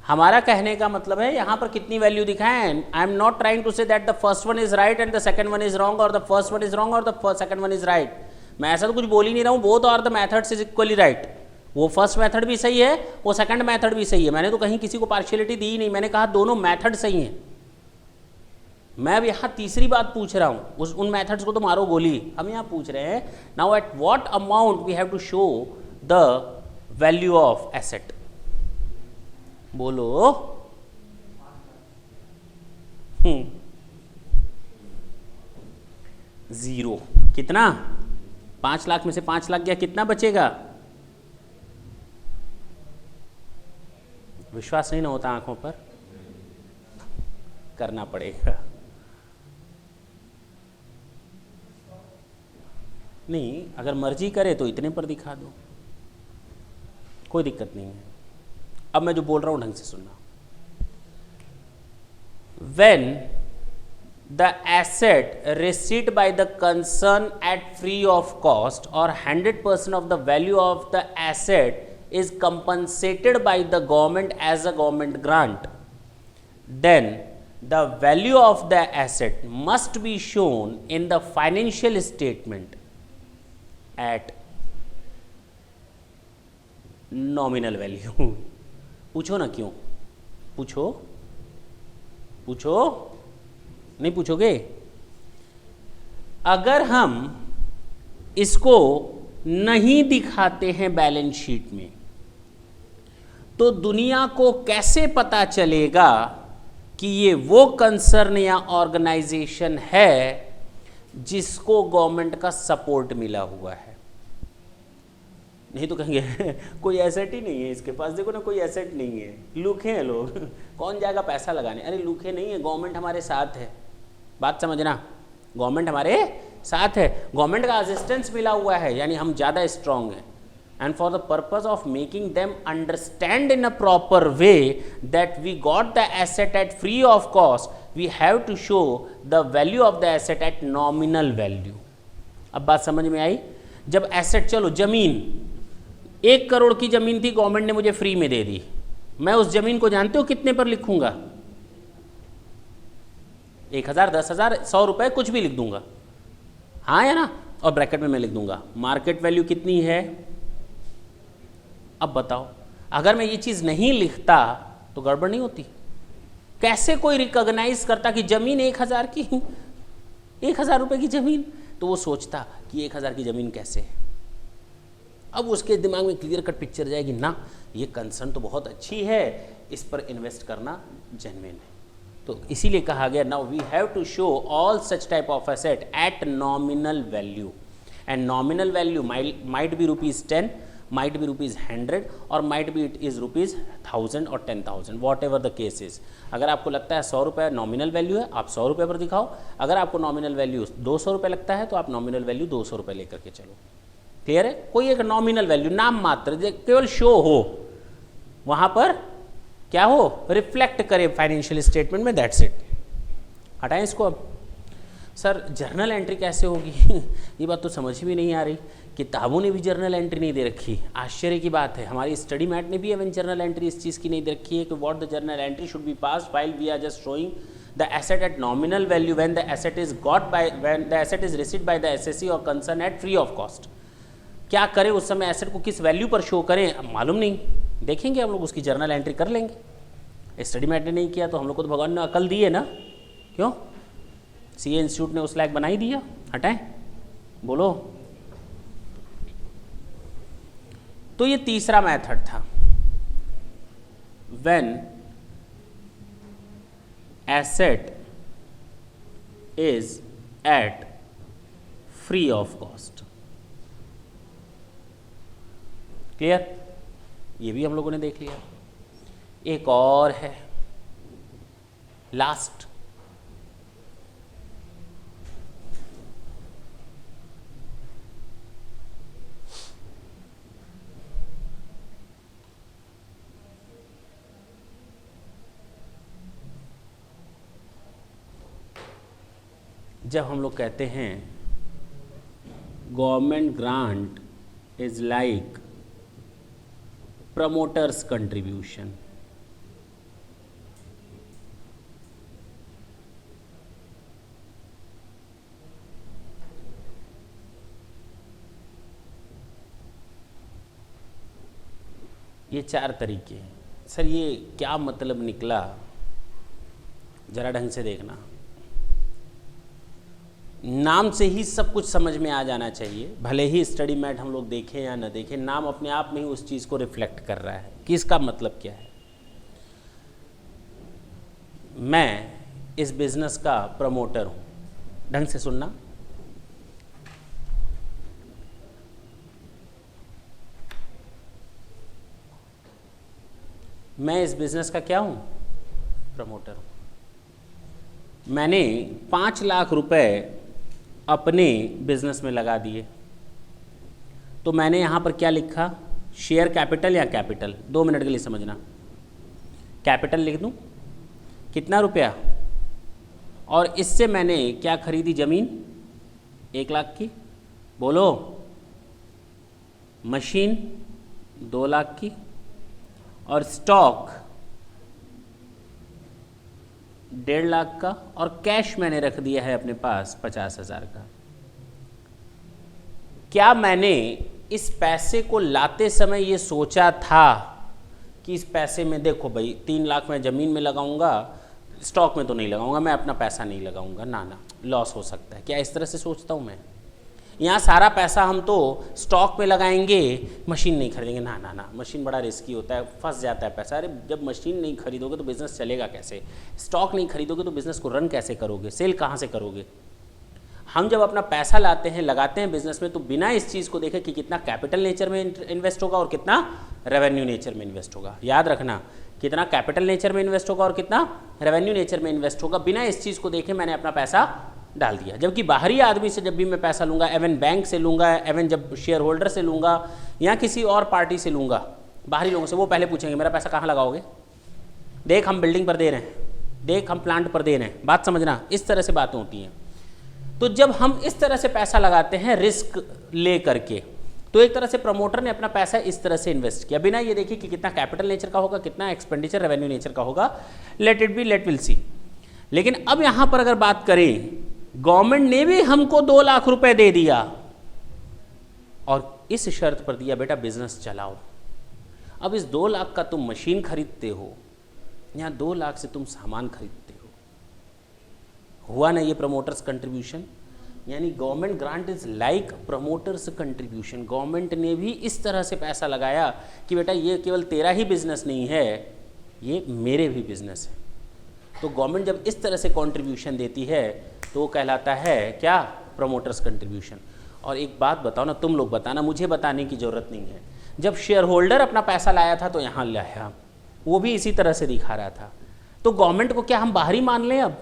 हमारा कहने का मतलब है यहाँ पर कितनी वैल्यू दिखाएं। I am not trying to say that the first one is right and the second one is wrong, और the first one is wrong और the second one is right. मैं ऐसा तो कुछ बोल ही नहीं रहा हूँ। Both are the methods is equally right. वो फर्स्ट मेथड भी सही है, वो सेकंड मेथड भी सही है। मैंने तो कहीं किसी को पार्शियलिटी दी ही नहीं। मैंने कहा दोनों मेथड सही हैं। मैं अब यहाँ तीसरी बात पूछ रहा हूँ, उन मेथड्स को तो मारो गोली। हम यहाँ पूछ रहे हैं now at what amount we have to show the value of asset. बोलो। 0। कितना? 5 लाख में से 5 लाख गया, कितना बचेगा? विश्वास नहीं ना होता आंखों पर? करना पड़ेगा। नहीं, अगर मर्जी करे तो इतने पर दिखा दो, कोई दिक्कत नहीं है। अब मैं जो बोल रहा हूं ढंग से सुनना। When the asset received by the concern at free of cost or 100% of the value of the asset is compensated by the government as a government grant, then the value of the asset must be shown in the financial statement at nominal value. पूछो ना क्यों? पूछो नहीं पूछोगे? अगर हम इसको नहीं दिखाते हैं बैलेंस शीट में तो दुनिया को कैसे पता चलेगा कि ये वो कंसर्न या ऑर्गेनाइजेशन है जिसको गवर्नमेंट का सपोर्ट मिला हुआ है? नहीं तो कहेंगे कोई एसेट ही नहीं है इसके पास, देखो ना कोई एसेट नहीं है, लूखे हैं लोग, कौन जाएगा पैसा लगाने? अरे लूखे नहीं है, गवर्नमेंट हमारे साथ है। बात समझना, गवर्नमेंट हमारे साथ है, गवर्नमेंट का असिस्टेंस मिला हुआ है, यानी हम ज़्यादा स्ट्रांग हैं। And for the purpose of making them understand in a proper way that we got the asset at free of cost, we have to show the value of the asset at nominal value. अब बात समझ में आई? जब एसेट, चलो जमीन 1 करोड़ की जमीन थी, गवर्नमेंट ने मुझे फ्री में दे दी, मैं उस जमीन को जानते हो कितने पर लिखूंगा? 1000, 10,000, 100 रुपए, कुछ भी लिख दूंगा, हाँ या ना? और ब्रैकेट में मैं लिख दूंगा मार्केट वैल्यू कितनी है। अब बताओ, अगर मैं ये चीज नहीं लिखता तो गड़बड़ नहीं होती? कैसे कोई रिकॉग्नाइज करता कि जमीन 1000 की, 1000 रुपए की जमीन? तो वो सोचता कि 1000 की जमीन कैसे है। अब उसके दिमाग में क्लियर कट पिक्चर जाएगी ना, ये कंसर्न तो बहुत अच्छी है, इस पर इन्वेस्ट करना जेन्युइन है। तो इसीलिए कहा गया now we have to show all such type of asset at nominal value, and nominal value might be ₹10, might be ₹100, और माइट बी इट इज ₹1000 और 10,000, whatever the case is. अगर आपको लगता है 100 रुपये नॉमिनल वैल्यू है, आप 100 रुपये पर दिखाओ। अगर आपको नॉमिनल वैल्यू 200 रुपये लगता है तो आप नॉमिनल वैल्यू 200 रुपये लेकर के चलो। क्लियर है? कोई एक नॉमिनल वैल्यू, नाम मात्र, केवल शो हो, वहां पर क्या हो, रिफ्लेक्ट करे फाइनेंशियल स्टेटमेंट में, दैट्स इट। हटाएं इसको। अब सर जर्नल एंट्री कैसे होगी? ये बात तो समझ में नहीं आ रही। किताबों ने भी जर्नल एंट्री नहीं दे रखी, आश्चर्य की बात है। हमारी स्टडी मैट ने भी एवन जर्नल एंट्री इस चीज़ की नहीं दे रखी है कि what the journal entry should be pass file we are just showing the asset at nominal value when the asset is received by the SSC or concern at free of cost। क्या करें उस समय, एसेट को किस वैल्यू पर शो करें, मालूम नहीं। देखेंगे हम लोग, उसकी जर्नल एंट्री कर लेंगे। स्टडी मैट ने नहीं किया तो हम लोग को तो भगवान ने अकल दी है ना, क्यों? सीए इंस्टीट्यूट ने उस लायक बनाई दिया। हटाएं, बोलो। तो ये तीसरा मेथड था, when asset is at free of cost. Clear? ये भी हम लोगों ने देख लिया। एक और है, लास्ट, जब हम लोग कहते हैं government grant is like promoters contribution. ये 4 तरीके हैं। सर ये क्या मतलब निकला, जरा ढंग से देखना। नाम से ही सब कुछ समझ में आ जाना चाहिए, भले ही स्टडी मैट हम लोग देखें या ना देखें, नाम अपने आप में ही उस चीज़ को रिफ्लेक्ट कर रहा है कि इसका मतलब क्या है। मैं इस बिजनेस का प्रमोटर हूँ, ढंग से सुनना। मैं इस बिजनेस का क्या हूँ, प्रमोटर हूँ। मैंने 5 लाख रुपए अपने बिजनेस में लगा दिए, तो मैंने यहाँ पर क्या लिखा, शेयर कैपिटल या कैपिटल, 2 मिनट के लिए समझना। कैपिटल लिख दूं, कितना रुपया, और इससे मैंने क्या खरीदी, ज़मीन 1 लाख की, बोलो। मशीन 2 लाख की, और स्टॉक 1.5 लाख का, और कैश मैंने रख दिया है अपने पास 50,000 का। क्या मैंने इस पैसे को लाते समय ये सोचा था कि इस पैसे में देखो भाई 3 लाख मैं ज़मीन में लगाऊंगा, स्टॉक में तो नहीं लगाऊंगा, मैं अपना पैसा नहीं लगाऊंगा, ना ना लॉस हो सकता है, क्या इस तरह से सोचता हूँ मैं? यहाँ सारा पैसा हम तो स्टॉक में लगाएंगे, मशीन नहीं खरीदेंगे, ना ना ना, मशीन बड़ा रिस्की होता है, फंस जाता है पैसा। अरे जब मशीन नहीं खरीदोगे तो बिज़नेस चलेगा कैसे? स्टॉक नहीं खरीदोगे तो बिज़नेस को रन कैसे करोगे? सेल कहाँ से करोगे? हम जब अपना पैसा लाते हैं, लगाते हैं बिजनेस में, तो बिना इस चीज़ को देखे कि कितना कैपिटल नेचर में इन्वेस्ट होगा और कितना रेवेन्यू नेचर में इन्वेस्ट होगा, याद रखना, कितना कैपिटल नेचर में इन्वेस्ट होगा और कितना रेवेन्यू नेचर में इन्वेस्ट होगा, बिना इस चीज़ को देखे मैंने अपना पैसा डाल दिया। जबकि बाहरी आदमी से जब भी मैं पैसा लूँगा, एवन बैंक से लूँगा, एवन जब शेयर होल्डर से लूँगा या किसी और पार्टी से लूँगा, बाहरी लोगों से, वो पहले पूछेंगे मेरा पैसा कहाँ लगाओगे, देख हम बिल्डिंग पर दे रहे हैं, देख हम प्लांट पर दे रहे हैं, बात समझना, इस तरह से बातें होती हैं। तो जब हम इस तरह से पैसा लगाते हैं रिस्क ले करके, तो एक तरह से प्रमोटर ने अपना पैसा इस तरह से इन्वेस्ट किया, बिना ये देखिए कि कितना कैपिटल नेचर का होगा, कितना एक्सपेंडिचर रेवेन्यू नेचर का होगा, let it be, let will see. लेकिन अब यहां पर अगर बात करें, गवर्नमेंट ने भी हमको 2 लाख रुपए दे दिया और इस शर्त पर दिया बेटा बिजनेस चलाओ। अब इस 2 लाख का तुम मशीन खरीदते हो या 2 लाख से तुम सामान खरीदते हो, हुआ ना ये प्रमोटर्स कंट्रीब्यूशन? यानी government grant is like promoters contribution. Government ने भी इस तरह से पैसा लगाया कि बेटा ये केवल तेरा ही बिजनेस नहीं है, ये मेरे भी बिजनेस है। तो गवर्नमेंट जब इस तरह से कंट्रीब्यूशन देती है तो वो कहलाता है क्या? Promoters contribution. और एक बात बताओ ना, तुम लोग बताना, मुझे बताने की ज़रूरत नहीं है। जब शेयर होल्डर अपना पैसा लाया था तो यहाँ लाया, वो भी इसी तरह से दिखा रहा था। तो गवर्नमेंट को क्या हम बाहरी मान लें? अब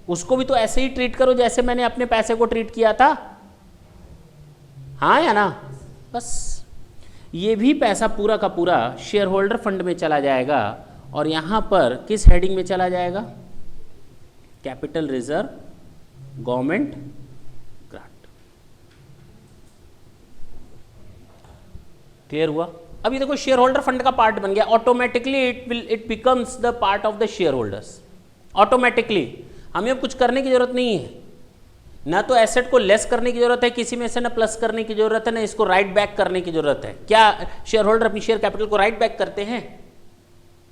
उसको भी तो ऐसे ही ट्रीट करो जैसे मैंने अपने पैसे को ट्रीट किया था, हाँ या ना? बस ये भी पैसा पूरा का पूरा शेयर होल्डर फंड में चला जाएगा और यहाँ पर किस हेडिंग में चला जाएगा? Capital reserve, government grant. Clear हुआ? अभी देखो शेयर होल्डर फंड का पार्ट बन गया, automatically it becomes the part of the share holders. Automatically हमें अब कुछ करने की जरूरत नहीं है, ना तो एसेट को लेस करने की जरूरत है किसी में से, ना प्लस करने की जरूरत है, ना इसको राइट बैक करने की जरूरत है। क्या शेयर होल्डर अपनी शेयर कैपिटल को राइट बैक करते हैं?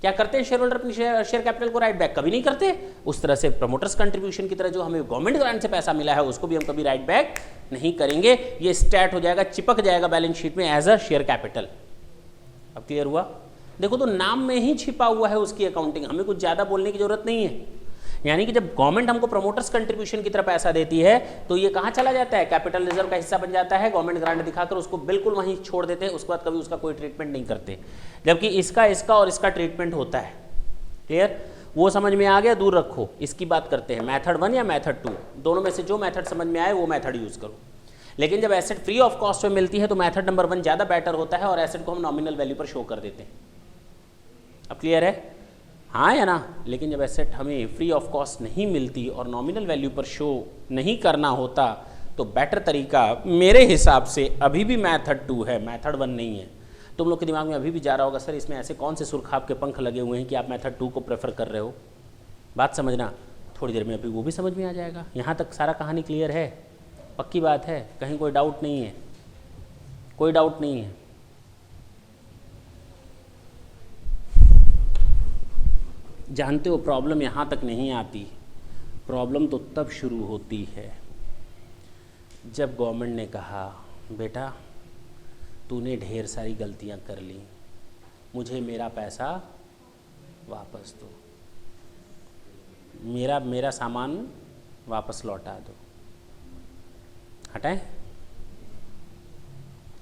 क्या करते हैं शेयर होल्डर अपनी शेयर कैपिटल को राइट बैक? कभी नहीं करते। उस तरह से प्रमोटर्स कंट्रीब्यूशन की तरह जो हमें गवर्नमेंट ग्रांट से पैसा मिला है उसको भी हम कभी राइट बैक नहीं करेंगे, ये स्टैट हो जाएगा, चिपक जाएगा बैलेंस शीट में एज अ शेयर कैपिटल। अब क्लियर हुआ? देखो तो नाम में ही छिपा हुआ है उसकी अकाउंटिंग, हमें कुछ ज़्यादा बोलने की जरूरत नहीं है। यानी कि जब गवर्नमेंट हमको प्रमोटर्स कंट्रीब्यूशन की तरह पैसा देती है तो ये कहाँ चला जाता है? कैपिटल रिजर्व का हिस्सा बन जाता है। गवर्नमेंट ग्रांट दिखाकर उसको बिल्कुल वहीं छोड़ देते हैं, उसके बाद कभी उसका कोई ट्रीटमेंट नहीं करते, जबकि इसका और इसका ट्रीटमेंट होता है। क्लियर? वो समझ में आ गया? दूर रखो, इसकी बात करते हैं मेथड 1 या मेथड 2, दोनों में से जो मेथड समझ में आए वो मेथड यूज करो। लेकिन जब एसेट फ्री ऑफ कॉस्ट में मिलती है तो मेथड नंबर 1 ज़्यादा बेटर होता है और एसेट को हम नॉमिनल वैल्यू पर शो कर देते हैं। अब क्लियर है? हाँ या ना? लेकिन जब एसेट हमें फ्री ऑफ कॉस्ट नहीं मिलती और नॉमिनल वैल्यू पर शो नहीं करना होता तो बेटर तरीका मेरे हिसाब से अभी भी मेथड 2 है, मेथड 1 नहीं है। तुम लोग के दिमाग में अभी भी जा रहा होगा सर इसमें ऐसे कौन से सुरखाब के पंख लगे हुए हैं कि आप मेथड 2 को प्रेफर कर रहे हो। बात समझना, थोड़ी देर में अभी वो भी समझ में आ जाएगा। यहाँ तक सारा कहानी क्लियर है? पक्की बात है? कहीं कोई डाउट नहीं है? कोई डाउट नहीं है? जानते हो प्रॉब्लम यहाँ तक नहीं आती, प्रॉब्लम तो तब शुरू होती है जब गवर्नमेंट ने कहा बेटा तूने ढेर सारी गलतियाँ कर ली, मुझे मेरा पैसा वापस दो, मेरा सामान वापस लौटा दो। हटाएं?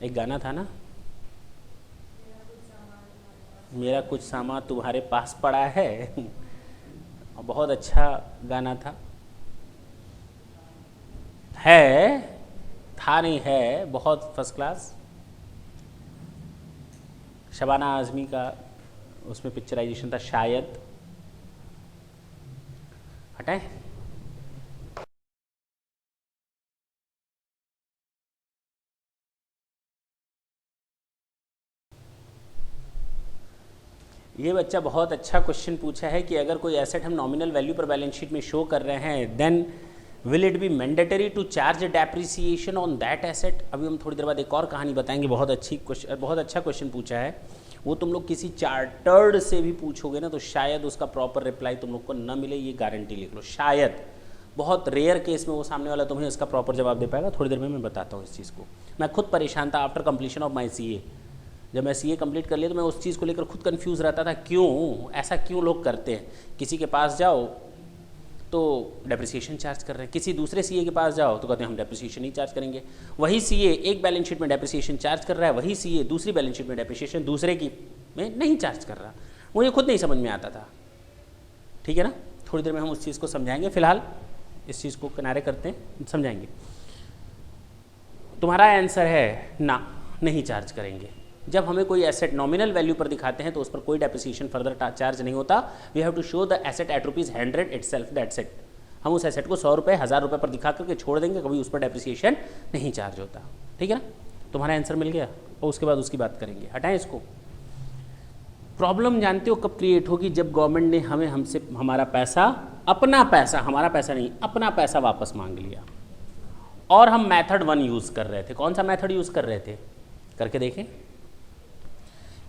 एक गाना था ना, मेरा कुछ सामान तुम्हारे पास पड़ा है, बहुत अच्छा गाना था नहीं है, बहुत फर्स्ट क्लास। शबाना आज़मी का उसमें पिक्चराइजेशन था शायद, हटाएं। ये बच्चा बहुत अच्छा क्वेश्चन पूछा है कि अगर कोई एसेट हम नॉमिनल वैल्यू पर बैलेंस शीट में शो कर रहे हैं, then will it be mandatory to charge depreciation on that asset. अभी हम थोड़ी देर बाद एक और कहानी बताएंगे। बहुत अच्छा क्वेश्चन पूछा है। वो तुम लोग किसी चार्टर्ड से भी पूछोगे ना तो शायद उसका प्रॉपर रिप्लाई तुम लोग को न मिले, ये गारंटी लिख लो। शायद, बहुत रेयर केस में वो सामने वाला तुम्हें इसका प्रॉपर जवाब दे पाएगा। थोड़ी देर में मैं बताता हूँ इस चीज़ को। मैं खुद परेशान था after completion of my CA। जब मैं CA कंप्लीट कर लिया तो मैं उस चीज़ को लेकर खुद कंफ्यूज रहता था, क्यों ऐसा क्यों लोग करते हैं। किसी के पास जाओ तो डेप्रिसिएशन चार्ज कर रहे हैं, किसी दूसरे CA के पास जाओ तो कहते हैं हम डेप्रिसिएशन नहीं चार्ज करेंगे। वही CA एक बैलेंस शीट में डेप्रिसिएशन चार्ज कर रहा है, वही CA दूसरी बैलेंस शीट में डेप्रिसिएशन दूसरे की में नहीं चार्ज कर रहा। मुझे खुद नहीं समझ में आता था। ठीक है ना, थोड़ी देर में हम उस चीज़ को समझाएंगे। फिलहाल इस चीज़ को किनारे करते हैं, समझाएंगे। तुम्हारा आंसर है ना, नहीं चार्ज करेंगे। जब हमें कोई एसेट नॉमिनल वैल्यू पर दिखाते हैं तो उस पर कोई डेप्रिसिएशन फर्दर चार्ज नहीं होता। We have to show the asset at ₹100 itself, that's it. हम उस एसेट को 100 रुपये 1000 रुपये पर दिखा करके छोड़ देंगे, कभी उस पर डेप्रिसिएशन नहीं चार्ज होता। ठीक है ना, तुम्हारा आंसर मिल गया। और उसके बाद उसकी बात करेंगे। हटाएं इसको। प्रॉब्लम जानते हो कब क्रिएट होगी? जब गवर्नमेंट ने हमसे हमारा पैसा, अपना पैसा, हमारा पैसा नहीं, अपना पैसा वापस मांग लिया और हम मेथड 1 यूज़ कर रहे थे। कौन सा मेथड यूज़ कर रहे थे, करके देखें।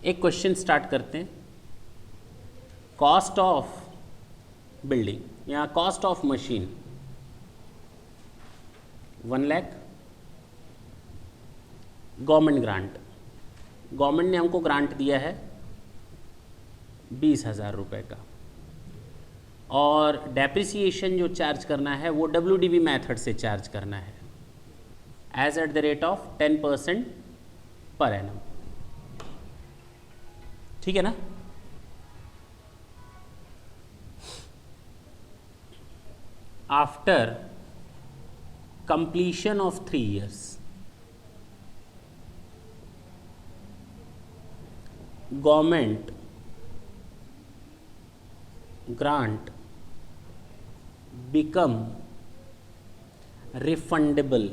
एक क्वेश्चन स्टार्ट करते हैं। कॉस्ट ऑफ बिल्डिंग या cost of machine 1 lakh. Government grant, government ने हमको ग्रांट दिया है 20,000 रुपये का, और डेप्रिसिएशन जो चार्ज करना है वो WDV मेथड से चार्ज करना है, as at the rate of 10% per annum. ठीक है ना। After completion of 3 years, government grant become refundable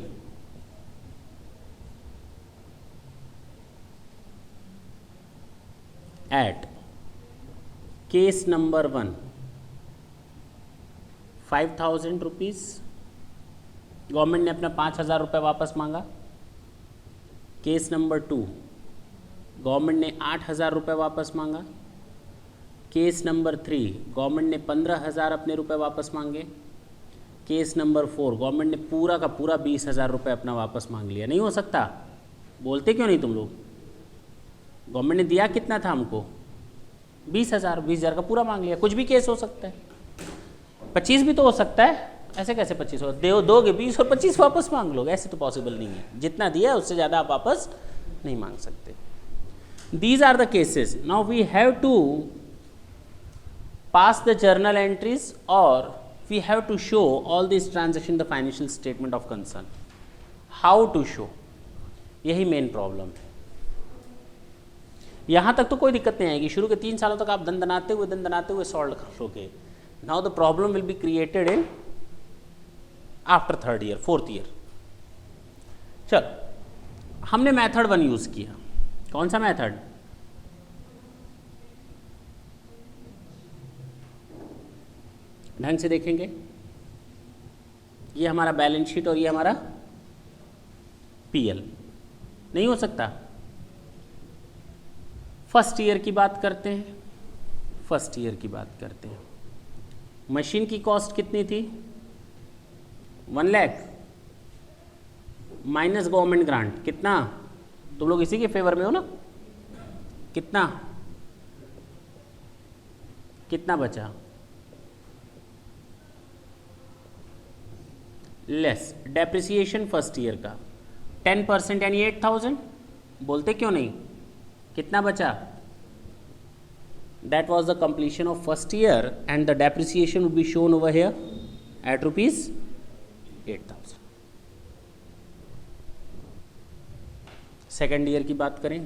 at case number 1 5,000 rupees. Government ने अपना 5,000 रुपये वापस मांगा। केस नंबर 2 गवर्नमेंट ने 8,000 रुपये वापस मांगा। केस नंबर 3 गवर्नमेंट ने 15,000 अपने रुपए वापस मांगे। केस नंबर 4 गवर्नमेंट ने पूरा का पूरा 20,000 रुपये अपना वापस मांग लिया। नहीं हो सकता? बोलते क्यों नहीं तुम लोग? गवर्नमेंट ने दिया कितना था हमको? 20,000। 20,000 का पूरा मांग लिया। कुछ भी केस हो सकता है, 25 भी तो हो सकता है। ऐसे कैसे 25 हो? दोगे 20 और 25 वापस मांग लोगे? ऐसे तो पॉसिबल नहीं है। जितना दिया है उससे ज़्यादा आप वापस नहीं मांग सकते। These are the cases. Now we have to pass the journal entries or we have to show all these transactions in the financial statement of concern. How to show? यही मेन प्रॉब्लम है। यहाँ तक तो कोई दिक्कत नहीं आएगी। शुरू के 3 सालों तक आप दंदनाते हुए सॉल्व कर लोगे। Now the problem will be created in after 3rd year 4th year। चल, हमने मेथड 1 यूज़ किया। कौन सा मेथड? ढंग से देखेंगे। ये हमारा बैलेंस शीट और ये हमारा PL। नहीं हो सकता। फर्स्ट ईयर की बात करते हैं। फर्स्ट ईयर की बात करते हैं। मशीन की कॉस्ट कितनी थी? 1 लाख माइनस गवर्नमेंट ग्रांट। कितना? तुम लोग इसी के फेवर में हो ना? कितना कितना बचा? लेस डेप्रिसिएशन फर्स्ट ईयर का 10% यानी 8,000। बोलते क्यों नहीं? कितना बचा? That was the completion of first year and the depreciation would be shown over here eight ₹8,000। Second year की बात करें।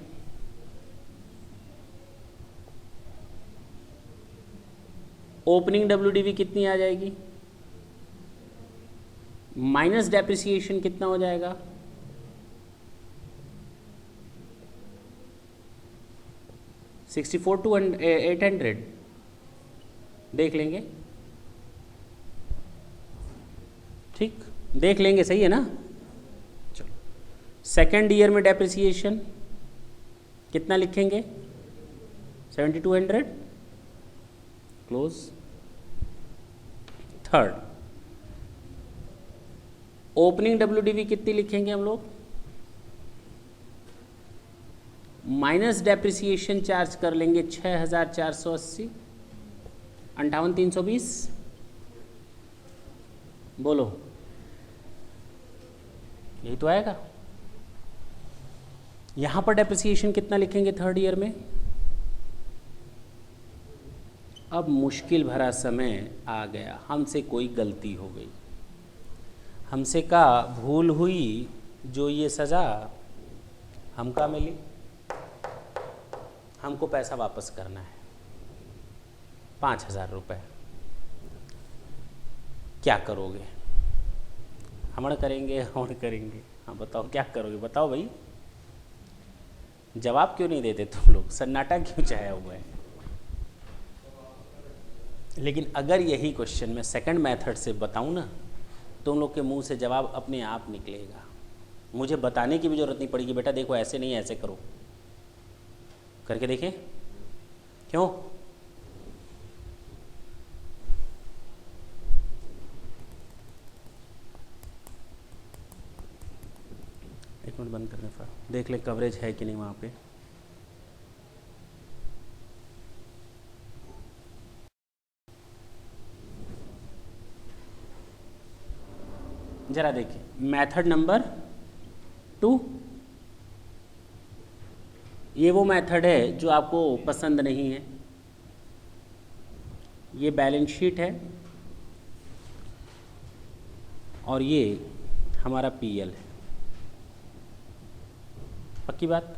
ओपनिंग WDV कितनी आ जाएगी, माइनस डेप्रिसिएशन कितना हो जाएगा, 64 to 800 देख लेंगे, ठीक, देख लेंगे, सही है ना। चलो सेकेंड ईयर में डेप्रिसिएशन कितना लिखेंगे, 7200 क्लोज। थर्ड ओपनिंग WDV कितनी लिखेंगे हम लोग, माइनस डेप्रिसिएशन चार्ज कर लेंगे 6480, 58320, बोलो यही तो आएगा। यहां पर डेप्रिसिएशन कितना लिखेंगे थर्ड ईयर में। अब मुश्किल भरा समय आ गया, हमसे कोई गलती हो गई, हमसे का भूल हुई, जो ये सज़ा हमका मिली, हमको पैसा वापस करना है 5000 रुपये। क्या करोगे, हमड़ करेंगे, हाँ बताओ क्या करोगे, बताओ भाई, जवाब क्यों नहीं देते तुम लोग, सन्नाटा क्यों छाया हुआ है। लेकिन अगर यही क्वेश्चन मैं सेकंड मेथड से बताऊं ना, तुम लोग के मुंह से जवाब अपने आप निकलेगा, मुझे बताने की भी जरूरत नहीं पड़ेगी, बेटा देखो ऐसे नहीं ऐसे करो, करके देखें, क्यों। एक मिनट बंद करने पर देख ले कवरेज है कि नहीं वहाँ पे। जरा देखिए मेथड नंबर 2, ये वो मेथड है जो आपको पसंद नहीं है। ये बैलेंस शीट है और ये हमारा PL है, पक्की बात।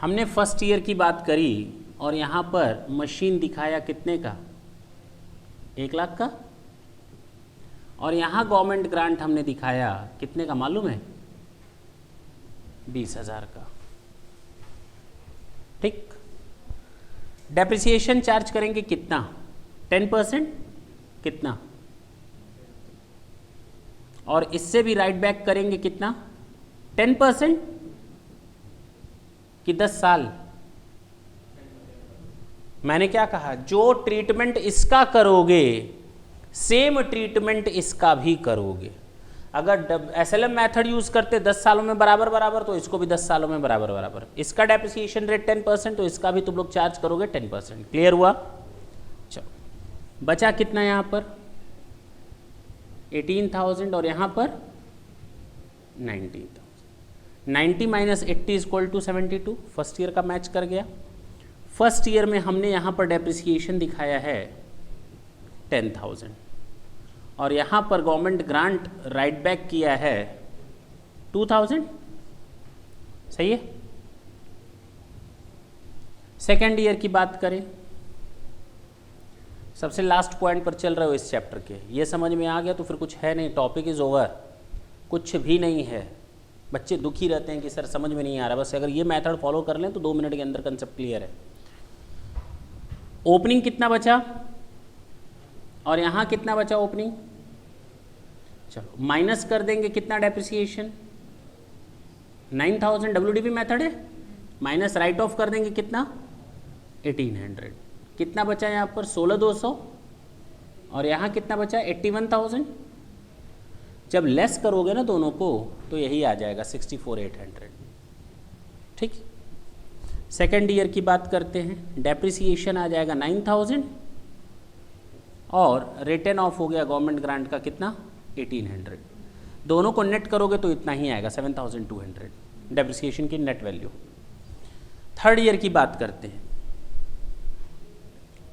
हमने फर्स्ट ईयर की बात करी और यहाँ पर मशीन दिखाया कितने का, 1 लाख का, और यहाँ गवर्नमेंट ग्रांट हमने दिखाया कितने का मालूम है, 20,000 का, ठीक। डेप्रिसिएशन चार्ज करेंगे कितना, 10%, कितना, और इससे भी राइट बैक करेंगे कितना, 10% कि 10 साल। मैंने क्या कहा, जो ट्रीटमेंट इसका करोगे सेम ट्रीटमेंट इसका भी करोगे। अगर SLM मेथड यूज करते 10 सालों में बराबर बराबर, तो इसको भी 10 सालों में बराबर बराबर। इसका डेप्रिसिएशन रेट 10%, तो इसका भी तुम लोग चार्ज करोगे 10%। क्लियर हुआ। चलो बचा कितना यहाँ पर, 18,000 और यहाँ पर 19,000। 90 minus 80 equal to 72। First year का मैच कर गया। फर्स्ट ईयर में हमने यहाँ पर डेप्रिसिएशन दिखाया है 10,000 और यहाँ पर गवर्नमेंट ग्रांट राइट बैक किया है 2,000। सही है। सेकेंड ईयर की बात करें, सबसे लास्ट पॉइंट पर चल रहे हो इस चैप्टर के, ये समझ में आ गया तो फिर कुछ है नहीं, टॉपिक इज ओवर, कुछ भी नहीं है। बच्चे दुखी रहते हैं कि सर समझ में नहीं आ रहा, बस अगर ये मेथड फॉलो कर लें तो 2 मिनट के अंदर कंसेप्ट क्लियर है। ओपनिंग कितना बचा और यहाँ कितना बचा ओपनिंग, चलो माइनस कर देंगे कितना डेप्रिसिएशन, 9,000 WDV मेथड है, माइनस राइट ऑफ कर देंगे कितना 1800। कितना बचा यहाँ पर 16,200 और यहाँ कितना बचा 81,000। जब लेस करोगे ना दोनों को तो यही आ जाएगा 64,800। ठीक। सेकेंड ईयर की बात करते हैं, डेप्रिसिएशन आ जाएगा 9,000 और रिटर्न ऑफ हो गया गवर्नमेंट ग्रांट का कितना 1,800। दोनों को नेट करोगे तो इतना ही आएगा 7,200 डेप्रिसिएशन की नेट वैल्यू। थर्ड ईयर की बात करते हैं,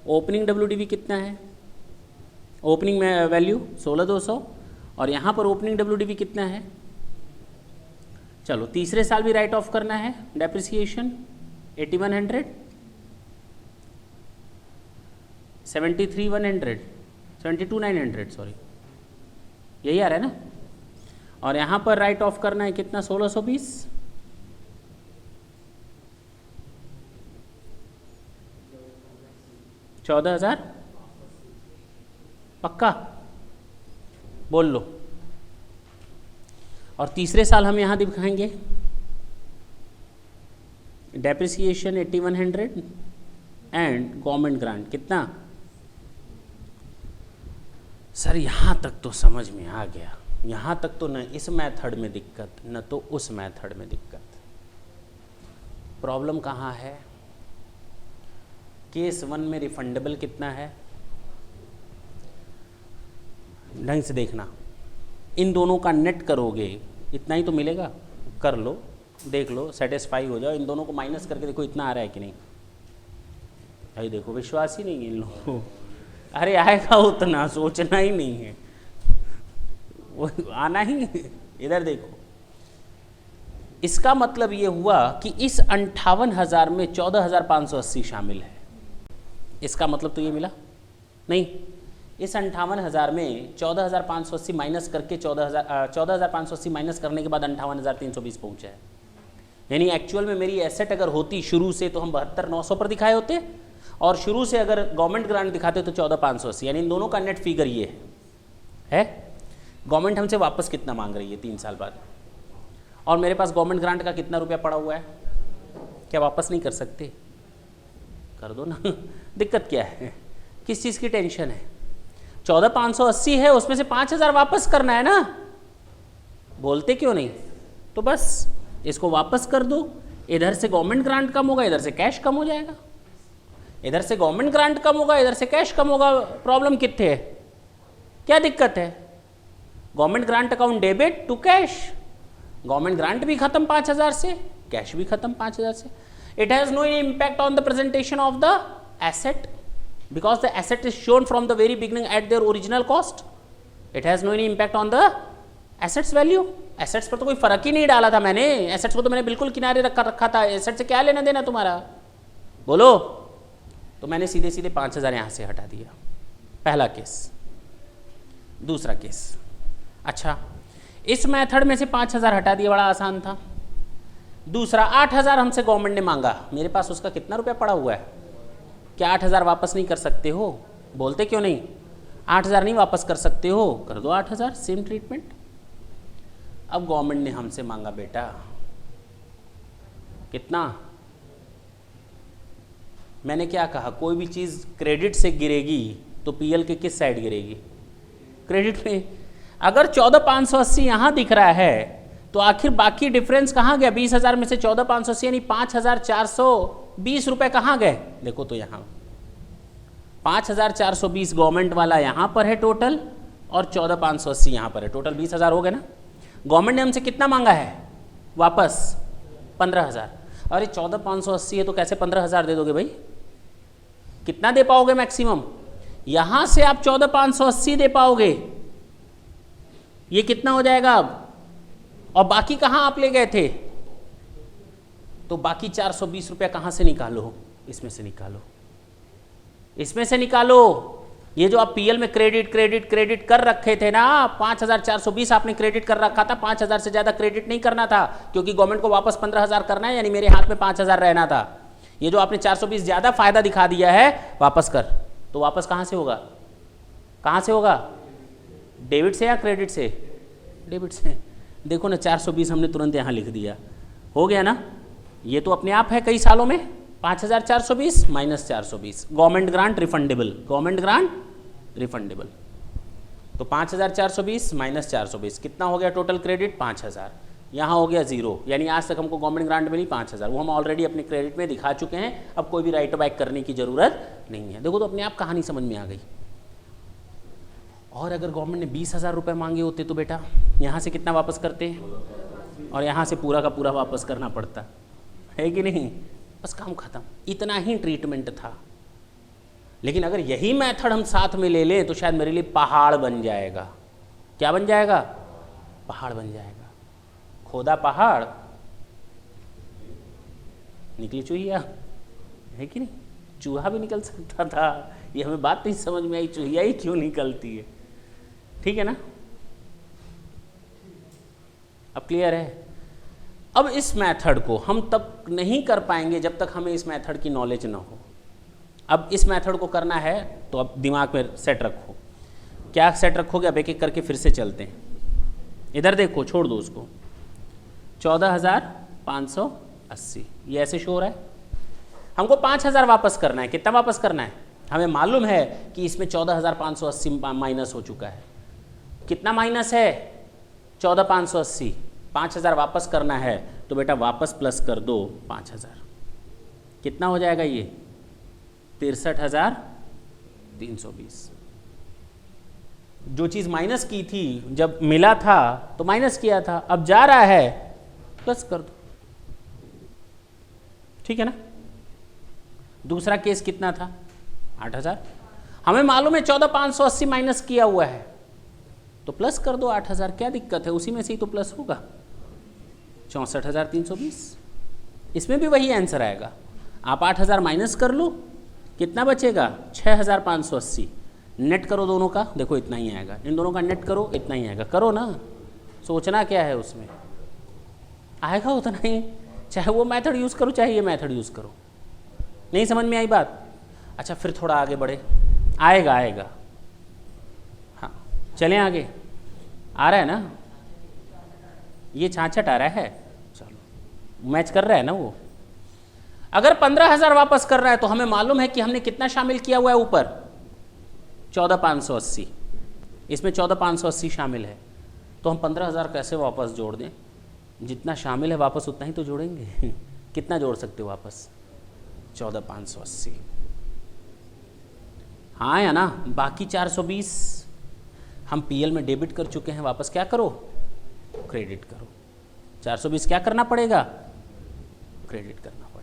ओपनिंग WDV कितना है, ओपनिंग में वैल्यू 16,200 और यहाँ पर ओपनिंग WDV कितना है। चलो तीसरे साल भी राइट ऑफ करना है डेप्रिसिएशन 8,100 73,100, 72,900 सॉरी, यही आ रहा है ना। और यहाँ पर राइट ऑफ करना है कितना, 1620, 14,000 पक्का बोल लो। और तीसरे साल हम यहाँ दिखाएंगे डेप्रिसिएशन 8100 एंड गवर्नमेंट ग्रांट कितना। सर यहाँ तक तो समझ में आ गया, यहाँ तक तो न इस मेथड में दिक्कत न तो उस मेथड में दिक्कत। प्रॉब्लम कहाँ है? केस 1 में रिफंडेबल कितना है, ढंग से देखना। इन दोनों का नेट करोगे इतना ही तो मिलेगा, कर लो, देख लो, सेटिस्फाई हो जाओ। इन दोनों को माइनस करके देखो इतना आ रहा है कि नहीं। भाई देखो विश्वास ही नहीं है इन लोगों को, अरे आएगा उतना, सोचना ही नहीं है, वो आना ही। इधर देखो, इसका मतलब ये हुआ कि इस 58,000 में 14,580 शामिल है। इसका मतलब तो ये मिला नहीं, इस 58,000 में 14,580 माइनस करके 14,580 माइनस करने के बाद 58,320 पहुंचा है। यानी एक्चुअल में मेरी एसेट अगर होती शुरू से तो हम 72,900 पर दिखाए होते, और शुरू से अगर गवर्नमेंट ग्रांट दिखाते तो 14,580। यानी इन दोनों का नेट फिगर ये है। गवर्नमेंट हमसे वापस कितना मांग रही है 3 साल बाद, और मेरे पास गवर्नमेंट ग्रांट का कितना रुपया पड़ा हुआ है, क्या वापस नहीं कर सकते? कर दो ना। दिक्कत क्या है, किस चीज़ की टेंशन है? 14,580 है, उसमें से 5,000 वापस करना है ना, बोलते क्यों नहीं? तो बस इसको वापस कर दो। इधर से गवर्नमेंट ग्रांट कम होगा, इधर से कैश कम हो जाएगा। इधर से गवर्नमेंट ग्रांट कम होगा, इधर से कैश कम होगा। प्रॉब्लम कितने है, क्या दिक्कत है? Government grant account debit to cash, government grant भी खत्म 5,000 से, कैश भी खत्म 5,000 से। It has no impact on the presentation of the asset because the asset is shown from the very beginning at their original cost. It has no any impact on the assets value. assets पर तो कोई फर्क ही नहीं डाला था मैंने, assets को तो मैंने बिल्कुल किनारे रखा था। asset से क्या लेना देना तुम्हारा, बोलो? तो मैंने सीधे सीधे 5,000 यहाँ से हटा दिया, पहला केस। दूसरा केस, अच्छा इस मेथड में से 5,000 हटा दिया, बड़ा आसान था। दूसरा 8,000 हमसे गवर्नमेंट ने मांगा, मेरे पास उसका कितना रुपया पड़ा हुआ है? क्या 8,000 वापस नहीं कर सकते हो? बोलते क्यों नहीं? 8,000 नहीं वापस कर सकते हो, कर दो 8,000, सेम ट्रीटमेंट। अब गवर्नमेंट ने हमसे मांगा बेटा कितना? मैंने क्या कहा, कोई भी चीज़ क्रेडिट से गिरेगी तो पीएल के किस साइड गिरेगी? क्रेडिट में। अगर 14,580 यहाँ दिख रहा है तो आखिर बाकी डिफरेंस कहाँ गया? 20,000 में से 14,580 यानी 5,420 रुपए कहाँ गए? देखो तो यहाँ 5,420 गवर्नमेंट वाला यहाँ पर है टोटल, और 14,580 यहाँ पर है टोटल। 20,000 हो गए ना। गवर्नमेंट ने हमसे कितना मांगा है वापस? 15,000। अरे 14,580 है तो कैसे 15,000 दे दोगे भाई? कितना दे पाओगे मैक्सिमम? यहां से आप 14,580 दे पाओगे, ये कितना हो जाएगा अब? और बाकी कहां आप ले गए थे? तो बाकी 420 रुपया कहां से निकालो? इसमें से निकालो, इसमें से निकालो। ये जो आप पीएल में क्रेडिट क्रेडिट क्रेडिट कर रखे थे ना, 5,420 आपने क्रेडिट कर रखा था। 5,000 से ज्यादा क्रेडिट नहीं करना था, क्योंकि गवर्नमेंट को वापस 15,000 करना है, यानी मेरे हाथ में 5,000 रहना था। ये जो आपने 420 ज्यादा फायदा दिखा दिया है, वापस कर। तो वापस कहां से होगा? कहां से होगा? डेबिट से या क्रेडिट से? डेबिट से। देखो ना 420 हमने तुरंत यहां लिख दिया, हो गया ना। ये तो अपने आप है कई सालों में। 5,420 minus 420, government grant refundable, government grant refundable. तो 5,420 माइनस 420 कितना हो गया टोटल क्रेडिट? 5,000। यहाँ हो गया 0, यानी आज तक हमको गवर्नमेंट ग्रांट मिली 5,000, वो हम ऑलरेडी अपने क्रेडिट में दिखा चुके हैं। अब कोई भी राइट बैक करने की जरूरत नहीं है। देखो तो अपने आप कहानी समझ में आ गई। और अगर गवर्नमेंट ने 20,000 रुपये मांगे होते तो बेटा यहाँ से कितना वापस करते, और यहाँ से पूरा का पूरा वापस करना पड़ता है कि नहीं? बस काम खत्म। इतना ही ट्रीटमेंट था। लेकिन अगर यही मेथड हम साथ में ले लें तो शायद मेरे लिए पहाड़ बन जाएगा। क्या बन जाएगा? पहाड़ बन जाएगा। खोदा पहाड़, निकली चूहिया, है कि नहीं? चूहा भी निकल सकता था, ये हमें बात नहीं समझ में आई, चूहिया ही क्यों निकलती है। ठीक है ना, अब क्लियर है। अब इस मेथड को हम तब नहीं कर पाएंगे जब तक हमें इस मेथड की नॉलेज ना हो। अब इस मेथड को करना है तो अब दिमाग में सेट रखो। क्या सेट रखोगे? अब एक एक करके फिर से चलते हैं। इधर देखो, छोड़ दो उसको। 14,580 ये ऐसे शो हो रहा है। हमको 5,000 वापस करना है। कितना वापस करना है? हमें मालूम है कि इसमें 14,580 माइनस हो चुका है। कितना माइनस है? 14,580। 5,000 वापस करना है तो बेटा वापस प्लस कर दो 5,000। कितना हो जाएगा ये? 63,320। जो चीज़ माइनस की थी जब मिला था तो माइनस किया था, अब जा रहा है प्लस कर दो। ठीक है ना। दूसरा केस कितना था? 8,000। हमें मालूम है 14,580 माइनस किया हुआ है तो प्लस कर दो 8,000। क्या दिक्कत है? उसी में से ही तो प्लस होगा। 64,320। इसमें भी वही आंसर आएगा। आप 8,000 माइनस कर लो, कितना बचेगा? 6,580। नेट करो दोनों का, देखो इतना ही आएगा। इन दोनों का नेट करो, इतना ही आएगा। करो ना, सोचना क्या है उसमें, आएगा उतना ही। चाहे वो मेथड यूज़ करो चाहे ये मेथड यूज़ करो। नहीं समझ में आई बात? अच्छा फिर थोड़ा आगे बढ़े। आएगा आएगा, हाँ चलें आगे। आ रहा है ना? ये छाछट आ रहा है, चलो मैच कर रहा है ना वो। अगर 15,000 वापस कर रहा है तो हमें मालूम है कि हमने कितना शामिल किया हुआ है ऊपर? 14,580। इसमें 14,580 शामिल है तो हम 15,000 कैसे वापस जोड़ दें? जितना शामिल है वापस उतना ही तो जोड़ेंगे। कितना जोड़ सकते हो वापस? 14,580। हाँ या ना? बाकी 420 हम पीएल में डेबिट कर चुके हैं, वापस क्या करो? क्रेडिट करो। 420 क्या करना पड़ेगा? क्रेडिट करना पड़ेगा।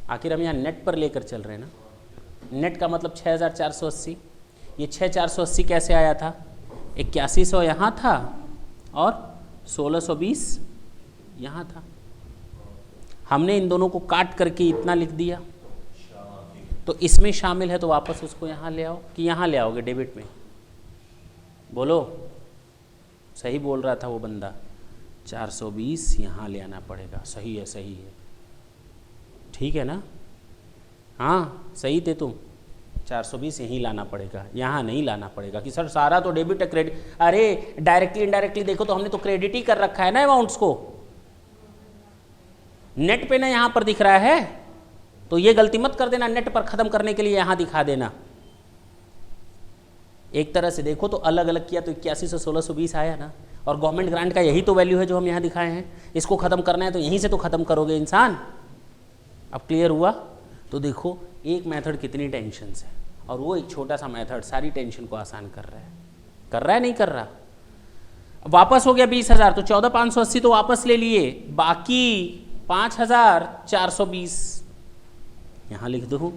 आखिर हम यहाँ नेट पर लेकर चल रहे हैं ना। नेट का मतलब 6,480। ये 6,480 कैसे आया था? 8100 यहाँ था और 1620 यहाँ था। हमने इन दोनों को काट करके इतना लिख दिया तो इसमें शामिल है तो वापस उसको यहाँ ले आओ। कि यहाँ ले आओगे डेबिट में? बोलो, सही बोल रहा था वो बंदा। 420 यहाँ ले आना पड़ेगा। सही है, सही है, ठीक है ना? हाँ सही थे तुम। 420 यहीं लाना पड़ेगा, यहाँ नहीं लाना पड़ेगा। कि सर सारा तो डेबिट है, क्रेडिट। अरे डायरेक्टली इनडायरेक्टली देखो तो हमने तो क्रेडिट ही कर रखा है ना अमाउंट्स को। नेट पे ना यहाँ पर दिख रहा है तो ये गलती मत कर देना। नेट पर ख़त्म करने के लिए यहाँ दिखा देना। एक तरह से देखो तो अलग अलग किया तो 81 से 1620 आया ना। और गवर्नमेंट ग्रांट का यही तो वैल्यू है जो हम यहाँ दिखाए हैं। इसको ख़त्म करना है तो यहीं से तो ख़त्म करोगे इंसान। अब क्लियर हुआ? तो देखो एक मेथड कितनी टेंशन है और वो एक छोटा सा मेथड सारी टेंशन को आसान कर रहा है। कर रहा है नहीं कर रहा? वापस हो गया 20,000 तो 14,580 तो वापस ले लिए, बाकी 5,420 यहाँ लिख दो।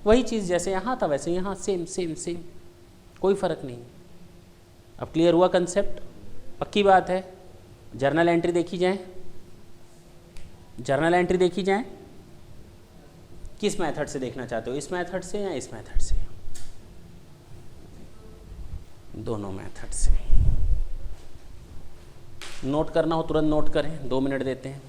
वही चीज़ जैसे यहाँ था वैसे यहाँ सेम सेम सेम, कोई फ़र्क नहीं। अब क्लियर हुआ कंसेप्ट? पक्की बात है। जर्नल एंट्री देखी जाए, जर्नल एंट्री देखी जाए। किस मेथड से देखना चाहते हो, इस मेथड से या इस मेथड से? दोनों मेथड से। नोट करना हो तुरंत नोट करें, 2 मिनट देते हैं।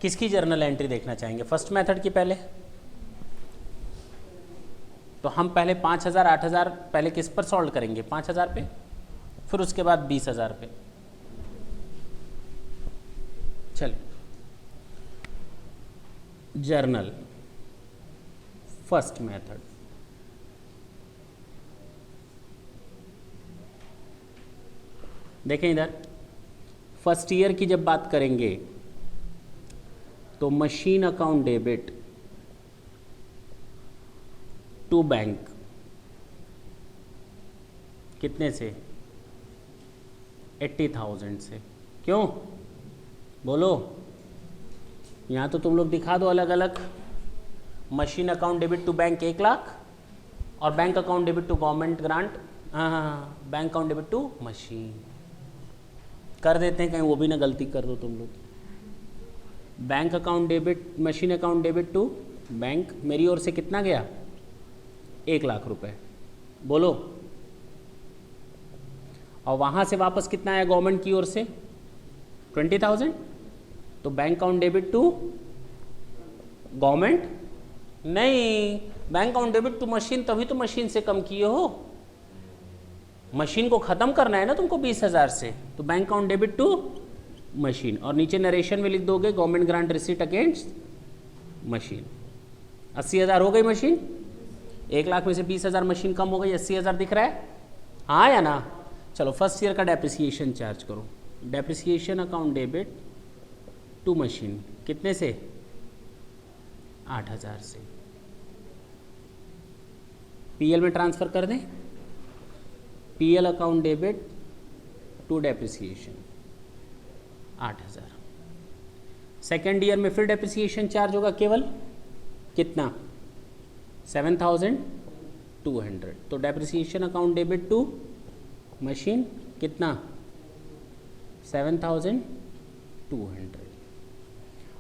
किसकी जर्नल एंट्री देखना चाहेंगे? फर्स्ट मेथड की पहले? तो हम पहले 5,000 8,000 पहले किस पर सॉल्व करेंगे? 5,000 पे, फिर उसके बाद 20,000 पे। चलिए जर्नल फर्स्ट मेथड। देखें इधर, फर्स्ट ईयर की जब बात करेंगे तो machine account debit to bank कितने से? 80,000 से। क्यों बोलो? यहाँ तो तुम लोग दिखा दो अलग अलग। Machine account debit to bank 1 lakh और bank account debit to government grant. हाँ, bank account debit to machine कर देते हैं, कहीं वो भी ना गलती कर दो तुम लोग। Bank account debit, machine account debit to bank, मेरी ओर से कितना गया? 1 लाख रुपए। बोलो। और वहाँ से वापस कितना आया गवर्नमेंट की ओर से? 20,000। तो bank account debit to government नहीं, bank account debit to machine, तभी तो मशीन से कम किए हो। मशीन को ख़त्म करना है ना तुमको 20,000 से, तो bank account debit to machine. और नीचे नरेशन में लिख दोगे government grant receipt against machine. 80,000 हो गई मशीन। 1 लाख में से 20,000 मशीन कम हो गई, 80,000 दिख रहा है, हाँ या ना? चलो फर्स्ट ईयर का डेप्रिसिएशन चार्ज करो। Depreciation account debit to machine कितने से? 8,000 से। पीएल में ट्रांसफ़र कर दें। PL account debit to depreciation 8,000। Second year में फिर डेप्रिसिएशन चार्ज होगा केवल कितना? 7,200। तो depreciation account debit to machine कितना? 7,200।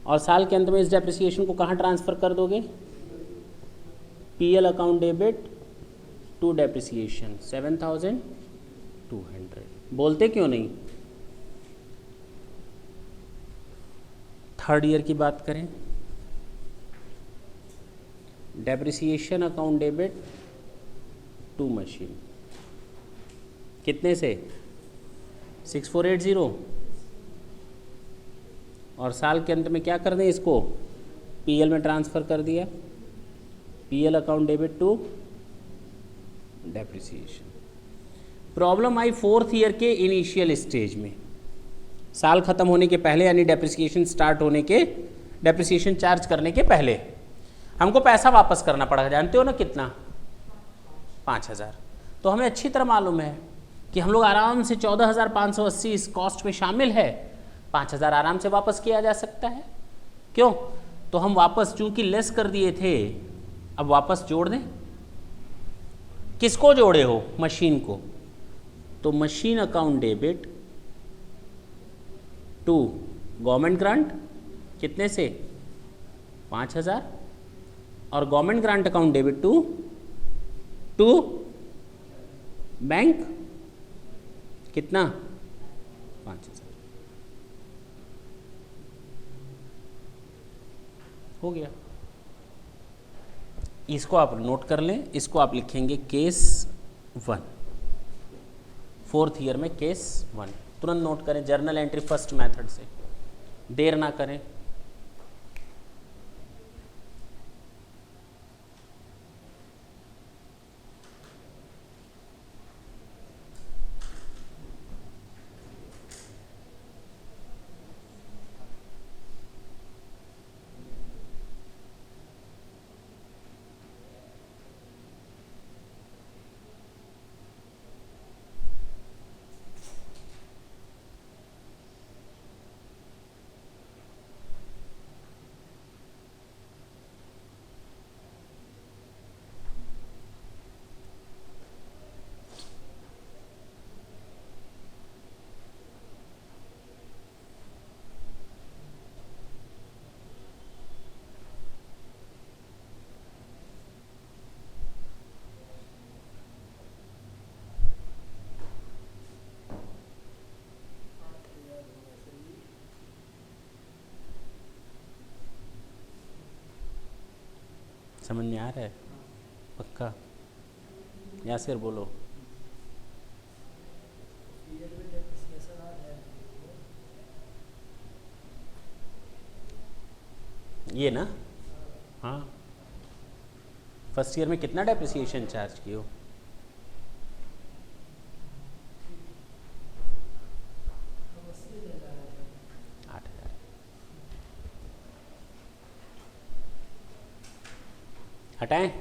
और साल के अंत में इस डेप्रिसिएशन को कहाँ ट्रांसफ़र कर दोगे? PL account debit to depreciation 7,200। बोलते क्यों नहीं? थर्ड ईयर की बात करें। Depreciation account debit to machine कितने से? 6,480। और साल के अंत में क्या कर दें इसको? पीएल में ट्रांसफ़र कर दिया। PL account debit to depreciation. Problem आई फोर्थ ईयर के इनिशियल स्टेज में, साल ख़त्म होने के पहले, यानी डेप्रिसिएशन स्टार्ट होने के, डेप्रिसिएशन चार्ज करने के पहले हमको पैसा वापस करना पड़ा। जानते हो ना कितना? 5,000। तो हमें अच्छी तरह मालूम है कि हम लोग आराम से 14,580 इस कॉस्ट में शामिल है। 5,000 आराम से वापस किया जा सकता है। क्यों? तो हम वापस चूंकि लेस कर दिए थे, अब वापस जोड़ दें। किसको जोड़े हो? मशीन को। तो machine account debit to government grant कितने से? 5,000। और government grant account debit to bank कितना? 5,000। हो गया। इसको आप नोट कर लें। इसको आप लिखेंगे केस 1। फोर्थ ईयर में केस 1 तुरंत नोट करें। जर्नल एंट्री फर्स्ट मेथड से, देर ना करें। समझ में आ रहा है? पक्का? यासिर बोलो। ये ना? हाँ। फर्स्ट ईयर में कितना डेप्रिसिएशन चार्ज किए हो? 8,000। हटाएं?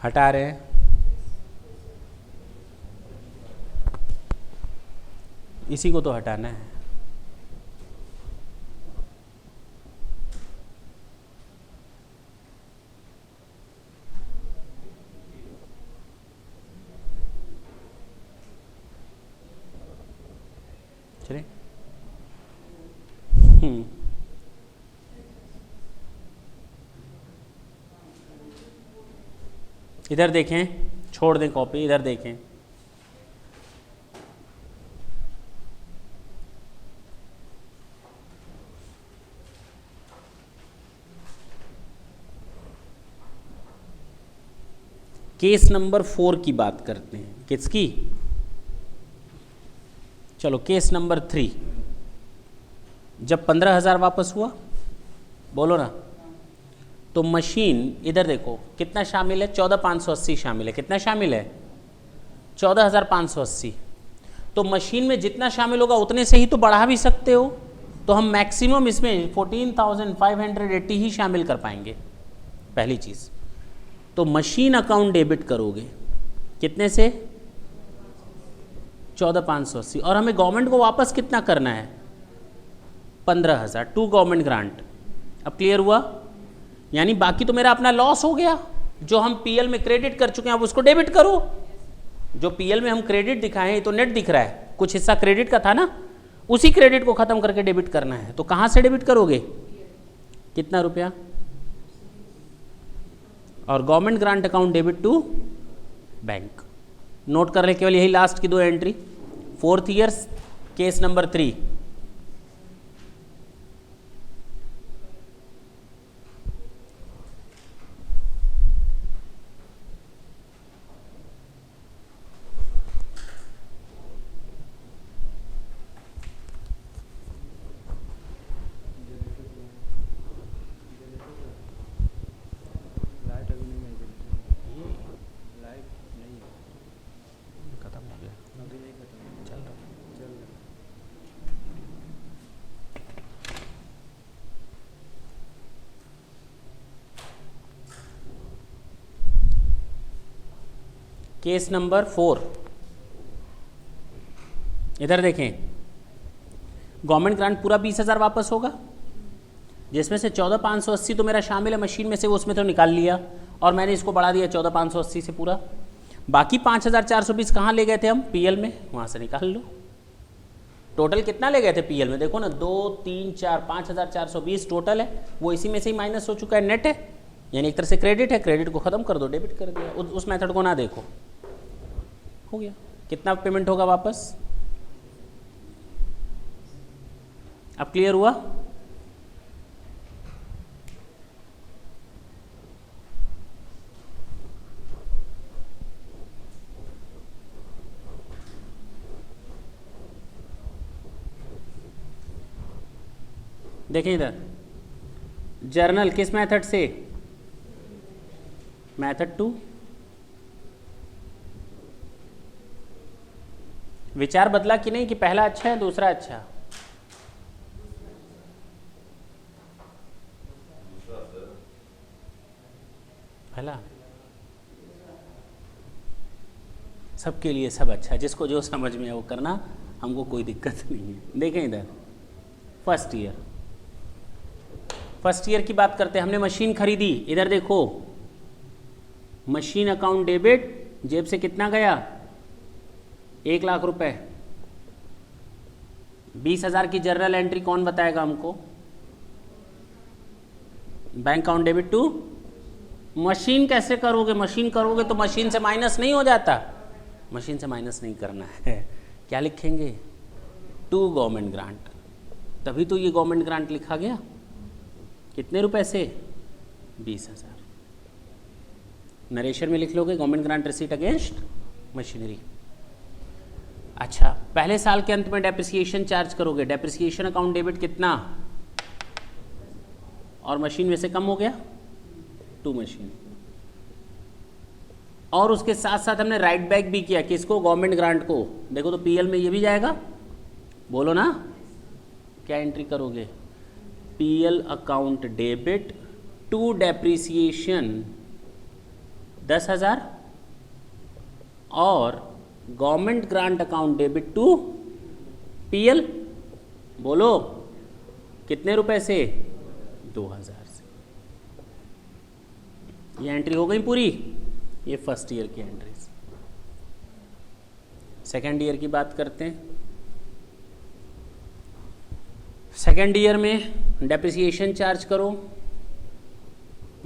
हटा रहे हैं, इसी को तो हटाना है। चलिए इधर देखें, छोड़ दें कॉपी, इधर देखें। केस नंबर 4 की बात करते हैं। किसकी? चलो केस नंबर 3। जब 15,000 वापस हुआ, बोलो ना, तो मशीन, इधर देखो कितना शामिल है, 14,580 शामिल है। कितना शामिल है? 14,580। तो मशीन में जितना शामिल होगा उतने से ही तो बढ़ा भी सकते हो, तो हम मैक्सिमम इसमें 14,580 ही शामिल कर पाएंगे, पहली चीज़। तो मशीन अकाउंट डेबिट करोगे कितने से? 14,580। और हमें गवर्नमेंट को वापस कितना करना है? 15,000 टू गवर्नमेंट ग्रांट। अब क्लियर हुआ? यानी बाकी तो मेरा अपना लॉस हो गया, जो हम पीएल में क्रेडिट कर चुके हैं, अब उसको डेबिट करो। जो पीएल में हम क्रेडिट दिखाए हैं तो नेट दिख रहा है, कुछ हिस्सा क्रेडिट का था ना, उसी क्रेडिट को खत्म करके डेबिट करना है। तो कहां से डेबिट करोगे? कितना रुपया? और government grant account debit to bank. Note कर ले केवल यही लास्ट की 2 entry. 4th year case number 3। Case number 4, इधर देखें। गवर्नमेंट ग्रांट पूरा 20,000 वापस होगा, जिसमें से 14,580 तो मेरा शामिल है मशीन में से, वो उसमें तो निकाल लिया, और मैंने इसको बढ़ा दिया 14,580 से पूरा। बाकी 5,420 कहाँ ले गए थे हम? पीएल में, वहाँ से निकाल लो। टोटल कितना ले गए थे पीएल में? देखो ना, 2, 3, 4, 5,420 टोटल है, वो इसी में से ही माइनस हो चुका है, नेट है, यानी एक तरह से क्रेडिट है। क्रेडिट को खत्म कर दो, डेबिट कर दिया। उस मेथड को ना देखो, हो गया। कितना पेमेंट होगा वापस? अब क्लियर हुआ? देखिए इधर, जर्नल किस मेथड से? मेथड 2। विचार बदला कि नहीं, कि पहला अच्छा है दूसरा अच्छा? पहला। सबके लिए सब अच्छा है, जिसको जो समझ में है वो करना, हमको कोई दिक्कत नहीं है। देखें इधर, फर्स्ट ईयर की बात करते हैं। हमने मशीन खरीदी, इधर देखो, मशीन अकाउंट डेबिट, जेब से कितना गया? 1 लाख रुपए। 20,000 की जर्नल एंट्री कौन बताएगा हमको? Bank account debit to machine. कैसे करोगे? मशीन करोगे तो मशीन से माइनस नहीं हो जाता, मशीन से माइनस नहीं करना है। क्या लिखेंगे? To government grant. तभी तो ये गवर्नमेंट ग्रांट लिखा गया। कितने रुपए से? 20,000। नरेशन में लिख लोगे government grant receipt against machinery. अच्छा, पहले साल के अंत में डेप्रिसिएशन चार्ज करोगे। डेप्रिसिएशन अकाउंट डेबिट कितना? और मशीन में से कम हो गया, टू मशीन। और उसके साथ साथ हमने राइट बैक भी किया, किसको? गवर्नमेंट ग्रांट को। देखो तो पीएल में ये भी जाएगा, बोलो ना, क्या एंट्री करोगे? PL account debit to depreciation 10,000 और government grant account debit to PL, बोलो कितने रुपए से? 2,000 से। ये एंट्री हो गई पूरी, ये फर्स्ट ईयर की एंट्रीज। सेकेंड ईयर की बात करते हैं। सेकेंड ईयर में डेप्रिसिएशन चार्ज करो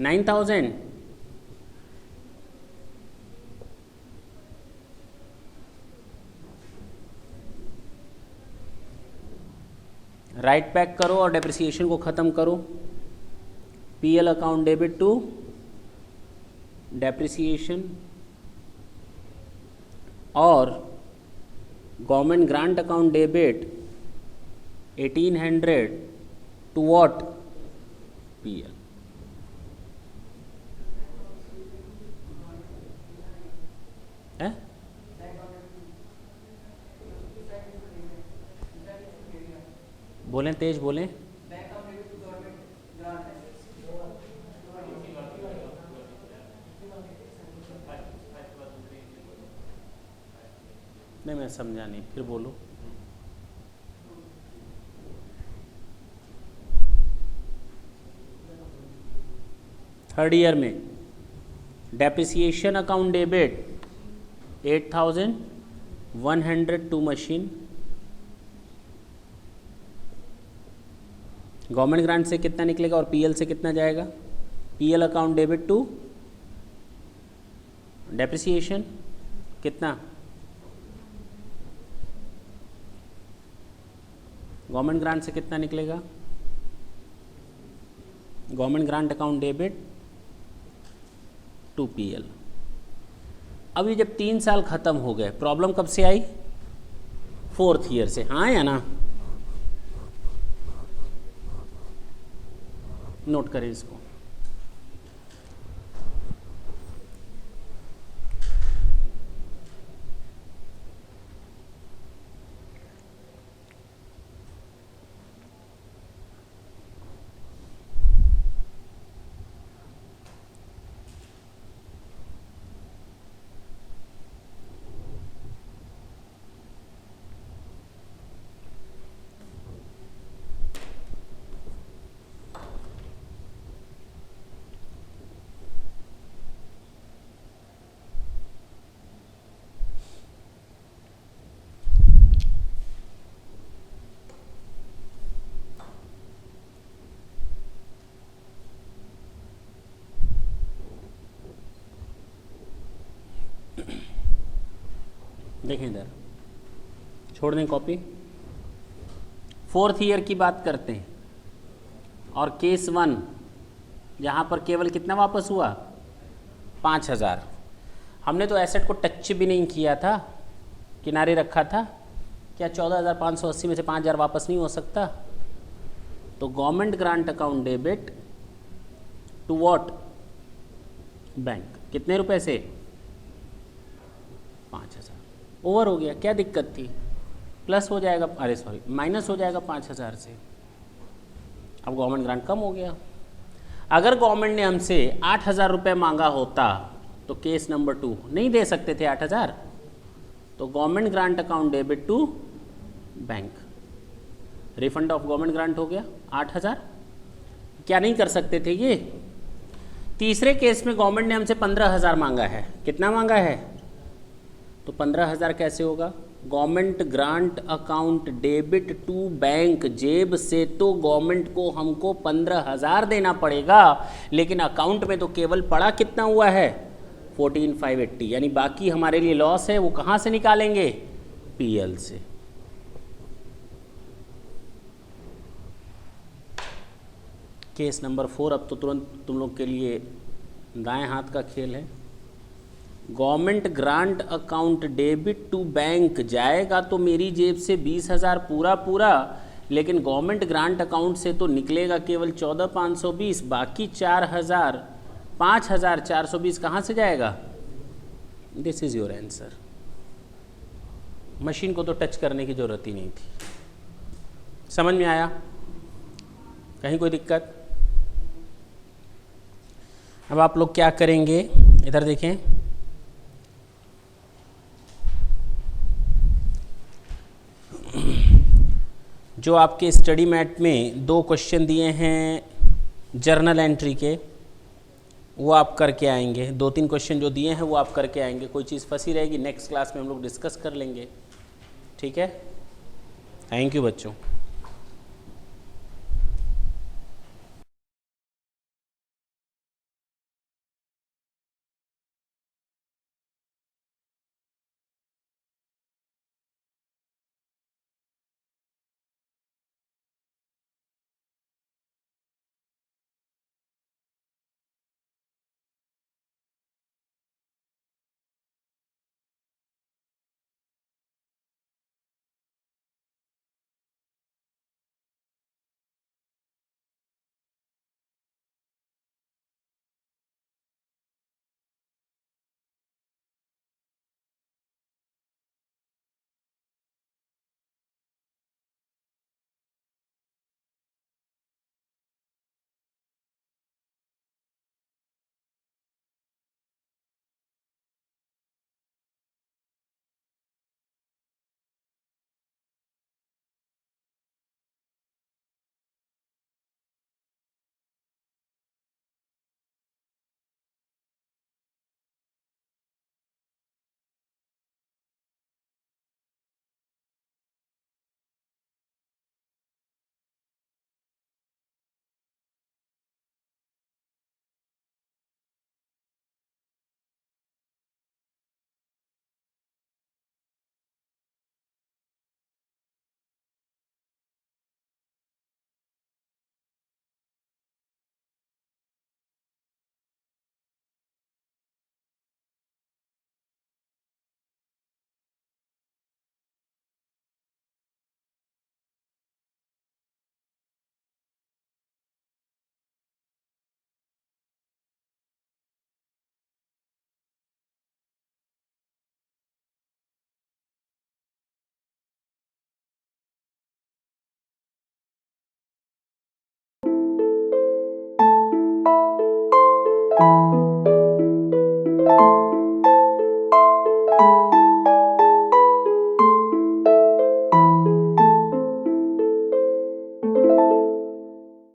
9,000, राइट पैक करो और डेप्रिसिएशन को ख़त्म करो। PL account debit to depreciation और government grant account debit 1800 to what? PL. है बोलें, तेज बोलें। नहीं, मैं समझा नहीं, फिर बोलो। थर्ड ईयर में depreciation account debit 8,100 to machine. Government grant से कितना निकलेगा और पीएल से कितना जाएगा? PL account debit to depreciation कितना? गवर्नमेंट ग्रांट से कितना निकलेगा? Government grant account debit to PL. अब ये जब 3 साल खत्म हो गए, प्रॉब्लम कब से आई? फोर्थ ईयर से, हाँ या ना? नोट करें इसको। देखें इधर, छोड़ दें कॉपी। फोर्थ ईयर की बात करते हैं और केस 1 जहाँ पर केवल कितना वापस हुआ? 5,000। हमने तो एसेट को टच भी नहीं किया था, किनारे रखा था। क्या 14,580 में से 5,000 वापस नहीं हो सकता? तो government grant account debit to what? Bank. कितने रुपए से? 5,000। ओवर हो गया, क्या दिक्कत थी? प्लस हो जाएगा, अरे सॉरी माइनस हो जाएगा 5,000 से। अब गवर्नमेंट ग्रांट कम हो गया। अगर गवर्नमेंट ने हमसे 8,000 रुपये मांगा होता तो केस नंबर 2 नहीं दे सकते थे 8,000, तो government grant account debit to bank, refund of government grant हो गया 8,000। क्या नहीं कर सकते थे ये? तीसरे केस में गवर्नमेंट ने हमसे 15,000 मांगा है। कितना मांगा है? तो 15,000 कैसे होगा? Government grant account debit to bank, जेब से तो गवर्नमेंट को हमको 15,000 देना पड़ेगा, लेकिन अकाउंट में तो केवल पड़ा कितना हुआ है? 14,580। यानी बाकी हमारे लिए लॉस है, वो कहाँ से निकालेंगे? पीएल से। केस नंबर 4 अब तो तुरंत तुम लोग के लिए दाएं हाथ का खेल है। Government grant account debit to bank जाएगा तो मेरी जेब से 20,000 पूरा, लेकिन गवर्नमेंट ग्रांट अकाउंट से तो निकलेगा केवल 14,520। बाकी 4,000 5,420 कहाँ से जाएगा? This is your answer. Machine को तो टच करने की जरूरत ही नहीं थी। समझ में आया? कहीं कोई दिक्कत? अब आप लोग क्या करेंगे? इधर देखें, जो आपके स्टडी मैट में 2 क्वेश्चन दिए हैं जर्नल एंट्री के, वो आप करके आएंगे। 2-3 क्वेश्चन जो दिए हैं वो आप करके आएंगे। कोई चीज़ फंसी रहेगी नेक्स्ट क्लास में हम लोग डिस्कस कर लेंगे, ठीक है। थैंक यू बच्चों।